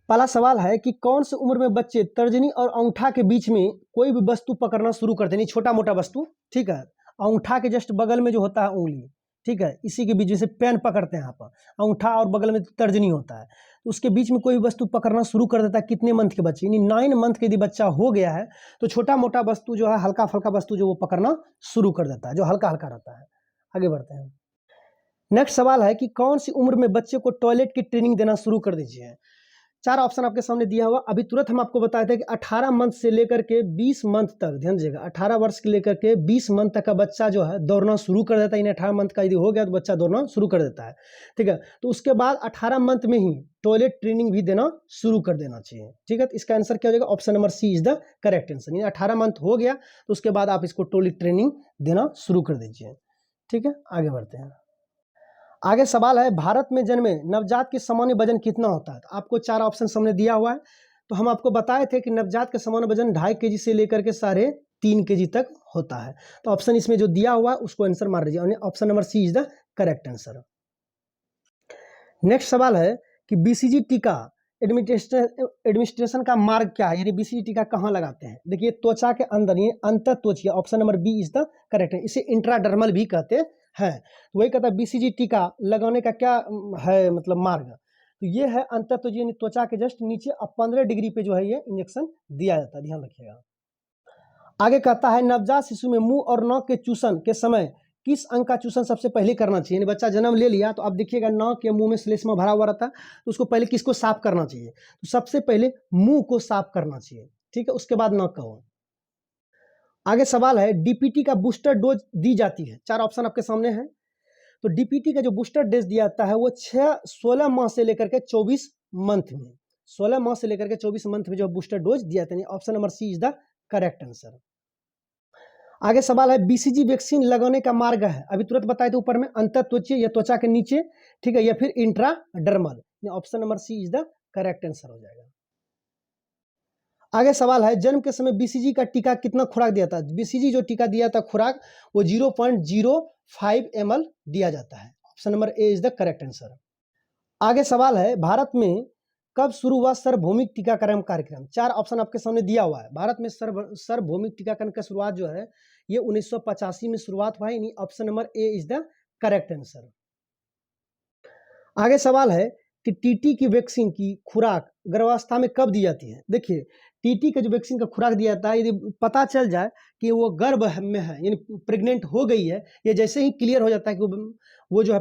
पहला सवाल है कि कौन सी उम्र में बच्चे तर्जनी और अंगूठा के बीच में कोई भी वस्तु पकड़ना शुरू करते हैं? नहीं, छोटा मोटा वस्तु। ठीक है, अंगूठा के जस्ट बगल में जो होता है उंगली, ठीक है, इसी के बीच में से पेन पकड़ते हैं यहाँ पर, अंगूठा और बगल में तर्जनी होता है, तो उसके बीच में कोई वस्तु पकड़ना शुरू कर देता है कितने मंथ के बच्चे? यानी 9 मंथ के यदि बच्चा हो गया है तो छोटा मोटा वस्तु जो है, हल्का फल्का वस्तु जो वो पकड़ना शुरू कर देता है, जो हल्का हल्का रहता है। आगे बढ़ते हैं। नेक्स्ट सवाल है कि कौन सी उम्र में बच्चे को टॉयलेट की ट्रेनिंग देना शुरू कर दीजिए? 4 ऑप्शन आपके सामने दिया हुआ, अभी तुरंत हम आपको बताए थे कि 18 मंथ से लेकर के 20 मंथ तक, ध्यान दीजिएगा, 18 वर्ष से लेकर के 20 मंथ तक का बच्चा जो है दौड़ना शुरू कर देता है। यानी 18 मंथ का यदि हो गया तो बच्चा दौड़ना शुरू कर देता है। ठीक है, तो उसके बाद 18 मंथ में ही टॉयलेट ट्रेनिंग भी देना शुरू कर देना चाहिए। ठीक है, तो इसका आंसर क्या हो जाएगा? Option number C is the correct answer, यानी 18 मंथ हो गया तो उसके बाद आप इसको टॉयलेट ट्रेनिंग देना शुरू कर दीजिए। ठीक है, आगे बढ़ते हैं। आगे सवाल है, भारत में जन्मे नवजात के सामान्य वजन कितना होता है? तो आपको 4 ऑप्शन सामने दिया हुआ है। तो हम आपको बताए थे कि नवजात का सामान्य वजन 2.5 केजी से लेकर के 3.5 केजी तक होता है। तो ऑप्शन इसमें जो दिया हुआ है उसको आंसर मार दीजिए, option number C is the correct answer. Next सवाल है कि बीसीजी टीका एडमिनिस्ट्रेशन का मार्ग क्या है, यानी बीसीजी टीका कहाँ लगाते हैं? देखिए त्वचा के अंदर, ये अंतःत्वचीय, option number B is the correct है। इसे इंट्राडर्मल भी कहते हैं। तो वही कहता है बीसीजी टीका लगाने का क्या है मतलब मार्ग, तो ये है अंतःत्वचीय यानी त्वचा के जस्ट नीचे, अब 15 डिग्री पे जो है ये इंजेक्शन दिया जाता है, ध्यान रखिएगा। आगे कहता है नवजात शिशु में मुंह और नाक के चूसन के समय किस अंग का चूसन सबसे पहले करना चाहिए? यानी बच्चा जन्म ले लिया तो आप देखिएगा नाक या मुंह में श्लेष्मा भरा हुआ रहता है, तो उसको पहले किसको साफ करना चाहिए? तो सबसे पहले मुंह को साफ करना चाहिए, ठीक है, उसके बाद नाक का हो। आगे सवाल है, डीपीटी का बूस्टर डोज दी जाती है, 4 ऑप्शन आपके सामने है। तो डीपीटी का जो बूस्टर डोज दिया जाता है वो 16 माह से लेकर के 24 मंथ में, 16 माह से लेकर के 24 मंथ में जो बूस्टर डोज दिया जाता है, option number C is the correct answer. आगे सवाल है, बीसीजी वैक्सीन लगाने का मार्ग है, अभी तुरंत बताए थे ऊपर में, अंतःत्वचीय या त्वचा के नीचे, ठीक है, या फिर intradermal, option number C is the correct answer हो जाएगा। आगे सवाल है, जन्म के समय बीसीजी का टीका कितना खुराक दिया था? बीसीजी जो टीका दिया था खुराक वो 0.05 ml दिया जाता है, option number A is the correct answer. आगे सवाल है, भारत में कब शुरू हुआ सार्वभौमिक टीकाकरण कार्यक्रम? 4 ऑप्शन आपके सामने दिया हुआ है। भारत में सार्वभौमिक टीकाकरण का शुरुआत जो है ये 1985 में शुरुआत हुआ है, यानी option number A is the correct answer. आगे सवाल है कि टीटी की वैक्सीन की खुराक गर्भावस्था में कब दी जाती है? देखिए टीटी का जो वैक्सीन का खुराक दिया जाता है, यदि पता चल जाए कि वो गर्भ में है यानी प्रेग्नेंट हो गई है, या जैसे ही क्लियर हो जाता है कि वो जो है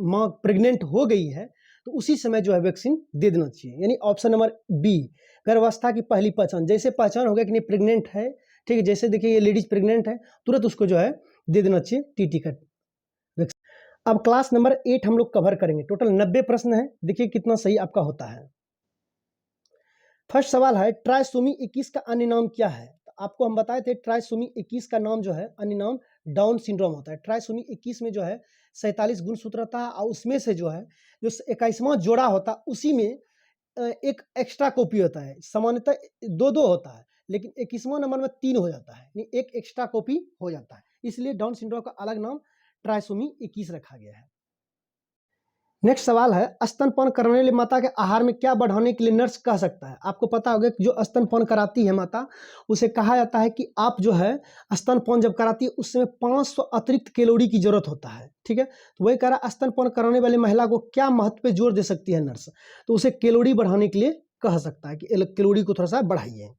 माँ प्रेग्नेंट हो गई है, तो उसी समय जो है वैक्सीन दे देना चाहिए, यानी ऑप्शन नंबर बी, गर्भावस्था की पहली पहचान, जैसे पहचान हो गया कि नहीं प्रेग्नेंट है, ठीक है, जैसे देखिए ये लेडीज प्रेग्नेंट है, तुरंत उसको जो है दे देना चाहिए टीटी का वैक्सीन। अब क्लास नंबर 8 हम लोग कवर करेंगे, टोटल 90 प्रश्न है, देखिए कितना सही आपका होता है। फर्स्ट सवाल है, ट्राइसोमी 21 का अन्य नाम क्या है? तो आपको हम बताए थे ट्राइसोमी 21 का नाम जो है अन्य नाम डाउन सिंड्रोम होता है। ट्राइसोमी 21 में जो है 47 गुणसूत्र रहता है, और उसमें से जो है जो 21वां जोड़ा होता है उसी में एक एक्स्ट्रा कॉपी होता है, सामान्यतः 2-2 होता है, लेकिन 21वां नंबर में 3 हो जाता है, यानी एक एक्स्ट्रा कॉपी हो जाता है, इसलिए डाउन सिंड्रोम का अलग नाम ट्राइसोमी 21 रखा गया है। नेक्स्ट सवाल है, स्तनपान कराने वाली माता के आहार में क्या बढ़ाने के लिए नर्स कह सकता है? आपको पता होगा कि जो स्तनपान कराती है माता, उसे कहा जाता है कि आप जो है स्तनपान जब कराती है उस समय 500 अतिरिक्त कैलोरी की जरूरत होता है, ठीक है, तो वही कह रहा स्तनपान कराने वाली महिला को क्या महत्व पे जोर दे सकती है नर्स? तो उसे कैलोरी बढ़ाने के लिए कह सकता है कि कैलोरी को थोड़ा सा बढ़ाइए।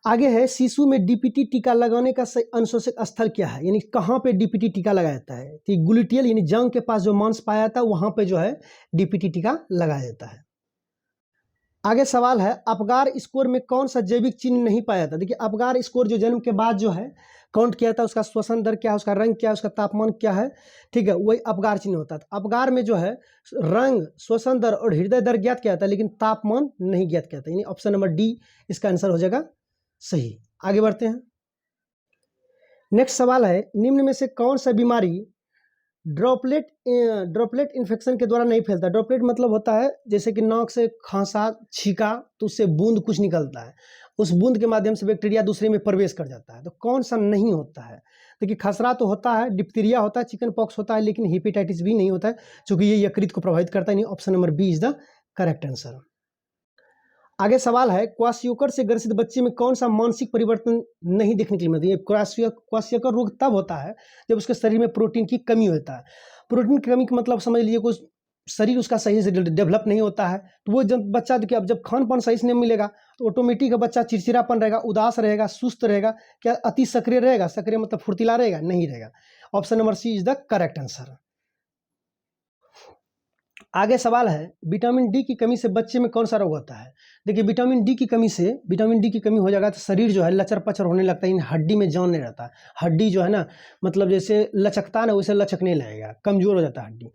आगे है, शिशु में डीपीटी टीका लगाने का सही अनुशोचक स्थल क्या है, यानी कहाँ पे डीपीटी टीका लगाया जाता है? तो ग्लूटियल यानी जंग के पास जो मांस पाया जाता है वहां पे जो है डीपीटी टीका लगाया जाता है। आगे सवाल है, अपगार स्कोर में कौन सा जैविक चिन्ह नहीं पाया जाता? देखिए अपगार स्कोर जो जन्म के बाद जो है काउंट किया जाता है, उसका श्वसन दर क्या है, उसका रंग क्या है, उसका तापमान क्या है, ठीक है, वही अपगार चिन्ह होता है। तो अपगार में जो है रंग, श्वसन दर और हृदय दर ज्ञात किया जाता है, लेकिन तापमान नहीं ज्ञात किया जाता, यानी ऑप्शन नंबर डी इसका आंसर हो जाएगा सही। आगे बढ़ते हैं। नेक्स्ट सवाल है, निम्न में से कौन सा बीमारी ड्रॉपलेट इन्फेक्शन के द्वारा नहीं फैलता? ड्रॉपलेट मतलब होता है जैसे कि नाक से खांसा, छीका, तो उससे बूंद कुछ निकलता है, उस बूंद के माध्यम से बैक्टीरिया दूसरे में प्रवेश कर जाता है, तो कौन सा नहीं होता है? देखिए खसरा तो होता है, डिप्थीरिया होता है, चिकन पॉक्स होता है, लेकिन हेपेटाइटिस बी नहीं होता है, क्योंकि ये यकृत को प्रभावित करता है, option number B is the correct answer. आगे सवाल है, क्वाशियोकर से ग्रसित बच्चे में कौन सा मानसिक परिवर्तन नहीं देखने के लिए मिलता है? क्वाशियोकर रोग तब होता है जब उसके शरीर में प्रोटीन की कमी होता है। प्रोटीन की कमी का मतलब समझ लीजिए कोई शरीर उसका सही से डेवलप नहीं होता है, तो वो जब बच्चा देखिए अब जब खान पान सही से नहीं मिलेगा तो ऑटोमेटिक बच्चा चिड़चिड़ापन रहेगा, उदास रहेगा, सुस्त रहेगा, क्या अति सक्रिय रहेगा? सक्रिय मतलब फुर्तीला रहेगा? नहीं रहेगा। Option number C is the correct answer. आगे सवाल है, विटामिन डी की कमी से बच्चे में कौन सा रोग होता है? देखिए विटामिन डी की कमी हो जाएगा तो शरीर जो है लचर पचर होने लगता है, हड्डी में जान नहीं रहता, हड्डी जो है ना मतलब जैसे लचकता है ना वैसे लचकने लगेगा, कमजोर हो जाता है हड्डी।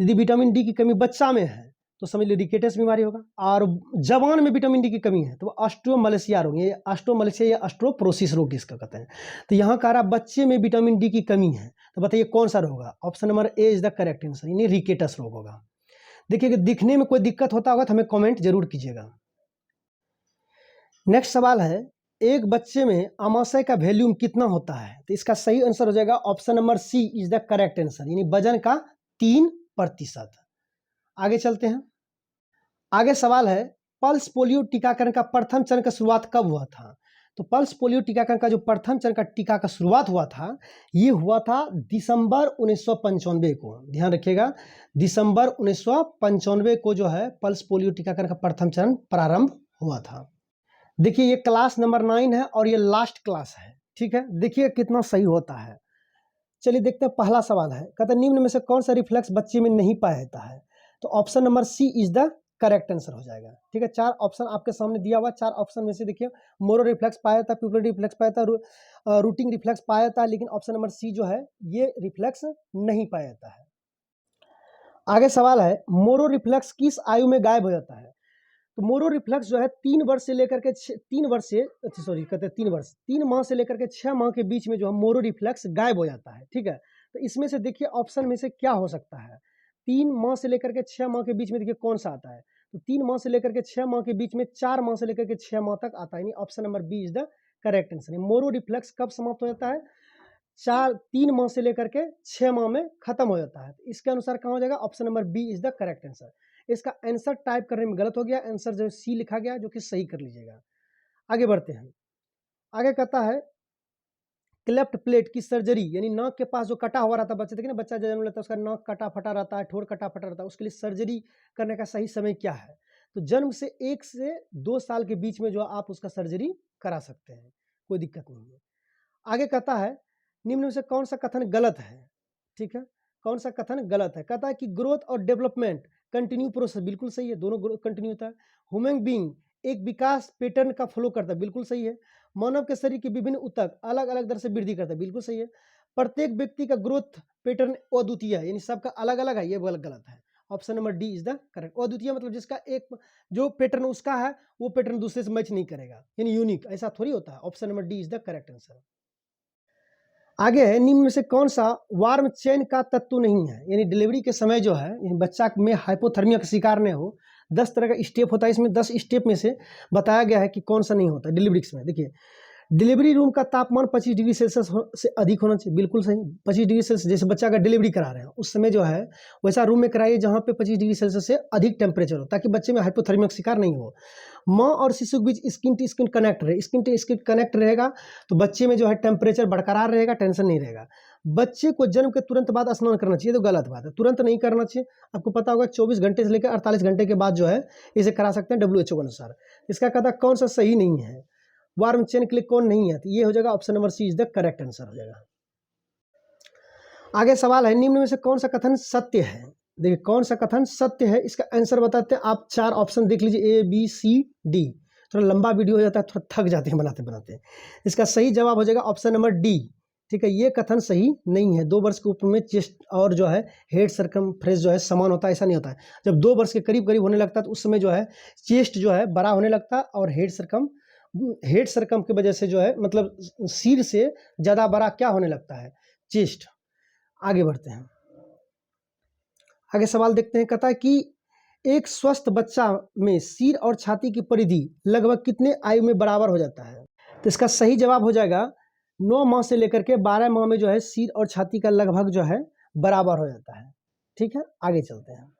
यदि विटामिन डी की कमी बच्चा में है तो समझ लीजिए रिकेटस बीमारी होगा, और जवान में विटामिन डी की कमी है तो ऑस्टियोमलेशिया रोग, ये ऑस्टियोमलेशिया या ऑस्टियोपोरोसिस रोग इसका कहते हैं। तो यहाँ कह रहा बच्चे में विटामिन डी की कमी है तो बताइए कौन सा रोग होगा? Option number A is the correct answer, यानी रिकेटस रोग होगा। देखिए कि दिखने में कोई दिक्कत होता होगा तो हमें कमेंट जरूर कीजिएगा। नेक्स्ट सवाल है, एक बच्चे में आमाशय का वॉल्यूम कितना होता है? तो इसका सही आंसर हो जाएगा option number C is the correct answer, यानी वजन का 3%। आगे चलते हैं। आगे सवाल है, पल्स पोलियो टीकाकरण का प्रथम चरण का शुरुआत कब हुआ था? तो पल्स पोलियो टीकाकरण का जो प्रथम चरण का टीका का शुरुआत हुआ था, ये हुआ था दिसंबर 1995 को। ध्यान रखिएगा, दिसंबर 1995 को जो है पल्स पोलियो टीकाकरण का प्रथम चरण प्रारंभ हुआ था। देखिए ये क्लास नंबर 9 है और ये लास्ट क्लास है, ठीक है। देखिए कितना सही होता है। चलिए देखते हैं, पहला सवाल है, कहते हैं निम्न में से कौन सा रिफ्लेक्स बच्चे में नहीं पाया जाता है? तो option number C is the correct answer हो जाएगा, ठीक है। 4 ऑप्शन आपके सामने दिया हुआ, 4 ऑप्शन में से देखिए मोरो रिफ्लेक्स पाया जाता है, प्यूपिलरी रिफ्लेक्स पाया जाता है, रूटिंग रिफ्लेक्स पाया जाता है, लेकिन ऑप्शन नंबर सी जो है ये रिफ्लेक्स नहीं पाया जाता है। आगे सवाल है, मोरो रिफ्लेक्स किस आयु में गायब हो जाता है? तो मोरो रिफ्लेक्स जो है 3 वर्ष से लेकर के 3 वर्ष से कहते हैं 3 माह से लेकर के 6 माह के बीच में जो है मोरो रिफ्लेक्स गायब हो जाता है, ठीक है। तो इसमें से देखिए ऑप्शन में से क्या हो सकता है? 3 माह से लेकर के 6 माह के बीच में देखिए कौन सा आता है? तो 3 माह से लेकर के 6 माह के बीच में 4 माह से लेकर के 6 माह तक आता है, यानी option number B is the correct answer. Moro reflex कब समाप्त हो जाता है? 3 माह से लेकर के 6 माह में खत्म हो जाता है। तो इसके अनुसार कहाँ हो जाएगा? Option number B is the correct answer. इसका आंसर टाइप करने में गलत हो गया, आंसर जो सी लिखा गया, जो कि सही कर लीजिएगा। आगे बढ़ते हैं। आगे कहता है क्लेफ्ट प्लेट की सर्जरी, यानी नाक के पास जो कटा हुआ रहता है, बच्चे देखिए ना, बच्चा जन्म लेता है उसका नाक कटा फटा रहता है, ठोर कटा फटा रहता है, उसके लिए सर्जरी करने का सही समय क्या है? तो जन्म से 1 से 2 साल के बीच में जो आप उसका सर्जरी करा सकते हैं, कोई दिक्कत नहीं है। आगे कहता है निम्न में से कौन सा कथन गलत है? ठीक है, कौन सा कथन गलत है? कहता है कि ग्रोथ और डेवलपमेंट कंटिन्यू प्रोसेस, बिल्कुल सही है, दोनों कंटिन्यू होता है। ह्यूमन बीइंग एक विकास पैटर्न का फॉलो करता है, बिल्कुल सही है। मानव के शरीर के विभिन्न ऊतक अलग अलग दर से वृद्धि करता है, बिल्कुल सही है। प्रत्येक व्यक्ति का ग्रोथ पैटर्न अद्वितीय है, यानी सबका अलग अलग है, ये गलत है। Option number D is the correct. अद्वितीय मतलब जिसका एक जो पैटर्न उसका है वो पैटर्न दूसरे से मैच नहीं करेगा, यानी यूनिक, ऐसा थोड़ी होता है। Option number D is the correct answer. आगे है निम्न में से कौन सा वार्म चेन का तत्व नहीं है? यानी डिलीवरी के समय जो है बच्चा में हाइपोथर्मिया का शिकार नहीं हो, 10 तरह का स्टेप होता है, इसमें 10 स्टेप में से बताया गया है कि कौन सा नहीं होता डिलीवरी के समय। देखिए डिलीवरी रूम का तापमान 25 डिग्री सेल्सियस से अधिक होना चाहिए, बिल्कुल सही। 25 डिग्री सेल्सियस, जैसे बच्चा का डिलीवरी करा रहे हैं उस समय जो है वैसा रूम में कराइए जहाँ पे 25 डिग्री सेल्सियस से अधिक टेम्परेचर हो, ताकि बच्चे में हाइपोथर्मिया का शिकार नहीं हो। माँ और शिशु के बीच स्किन टू स्किन कनेक्ट रहे, स्किन टू स्किन कनेक्ट रहेगा तो बच्चे में जो है टेम्परेचर बरकरार रहेगा, टेंशन नहीं रहेगा। बच्चे को जन्म के तुरंत बाद स्नान करना चाहिए, तो गलत बात है, तुरंत नहीं करना चाहिए। आपको पता होगा 24 घंटे से लेकर 48 घंटे के बाद जो है इसे करा सकते हैं WHO के अनुसार। इसका कहता कौन सा सही नहीं है, वार्म चेन के लिए कौन नहीं है? तो ये हो जाएगा option number C is the correct answer हो जाएगा। आगे सवाल है निम्न में से कौन सा कथन सत्य है? देखिए कौन सा कथन सत्य है, इसका आंसर बताते हैं। आप 4 ऑप्शन देख लीजिए, ABCD। थोड़ा लंबा वीडियो हो जाता है, थोड़ा थक जाते हैं बनाते बनाते। इसका सही जवाब हो जाएगा ऑप्शन नंबर डी, ठीक है। ये कथन सही नहीं है। 2 वर्ष के ऊपर में चेस्ट और जो है हेड सर्कमफ्रेंस जो है समान होता है, ऐसा नहीं होता है। जब 2 वर्ष के करीब करीब होने लगता है तो उस समय जो है चेस्ट जो है बड़ा होने लगता है और हेड सर्कम की वजह से जो है मतलब सिर से ज़्यादा बड़ा क्या होने लगता है, चेस्ट। आगे बढ़ते हैं। आगे सवाल देखते हैं, कहता है कि एक स्वस्थ बच्चा में सिर और छाती की परिधि लगभग कितने आयु में बराबर हो जाता है? तो इसका सही जवाब हो जाएगा 9 माह से लेकर के 12 माह में जो है सिर और छाती का लगभग जो है बराबर हो जाता है, ठीक है। आगे चलते हैं।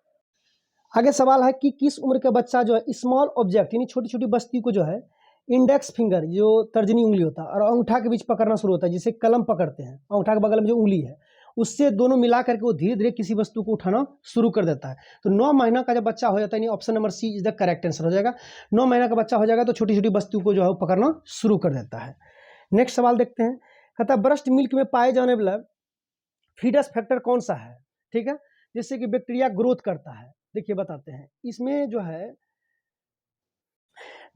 आगे सवाल है कि किस उम्र का बच्चा जो है स्मॉल ऑब्जेक्ट यानी छोटी छोटी वस्तु को जो है इंडेक्स फिंगर जो तर्जनी उंगली होता है और अंगूठा के बीच पकड़ना शुरू होता है, जिसे कलम पकड़ते हैं, अंगूठा के बगल में जो उंगली है उससे दोनों मिला करके वो धीरे धीरे किसी वस्तु को उठाना शुरू कर देता है। तो 9 महीना का जब बच्चा हो जाता है, option number C is the correct answer हो जाएगा। 9 महीना का बच्चा हो जाएगा तो छोटी छोटी वस्तु को जो है पकड़ना शुरू कर देता है। नेक्स्ट सवाल देखते हैं, कहता है ब्रेस्ट मिल्क में पाए जाने वाला फीडस फैक्टर कौन सा है, ठीक है, जिससे कि बैक्टीरिया ग्रोथ करता है। देखिए बताते हैं, इसमें जो है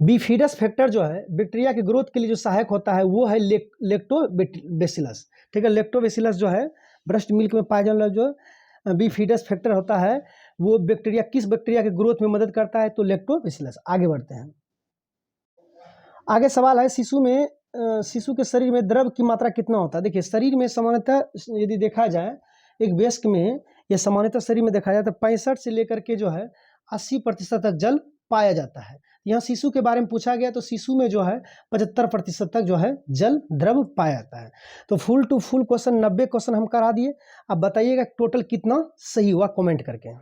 बिफिडस फैक्टर जो है बैक्टीरिया के ग्रोथ के लिए जो सहायक होता है वो है लैक्टोबैसिलस, ठीक है। लैक्टोबैसिलस जो है ब्रेस्ट मिल्क में पाया जाने वाला जो बिफिडस फैक्टर होता है वो बैक्टीरिया किस बैक्टीरिया के ग्रोथ में मदद करता है? तो लैक्टोबैसिलस। आगे बढ़ते हैं। आगे सवाल है शिशु में शिशु के शरीर में द्रव की मात्रा कितना होता है? देखिए शरीर में सामान्यतः यदि देखा जाए एक वयस्क में या सामान्यतः शरीर में देखा जाए तो 65 से लेकर के जो है 80% तक जल पाया जाता है। यहाँ शिशु के बारे में पूछा गया तो शिशु में जो है 75% तक जो है जल द्रव पाया जाता है। तो full to full question 90 question हम करा दिए। अब बताइएगा टोटल कितना सही हुआ कमेंट करके।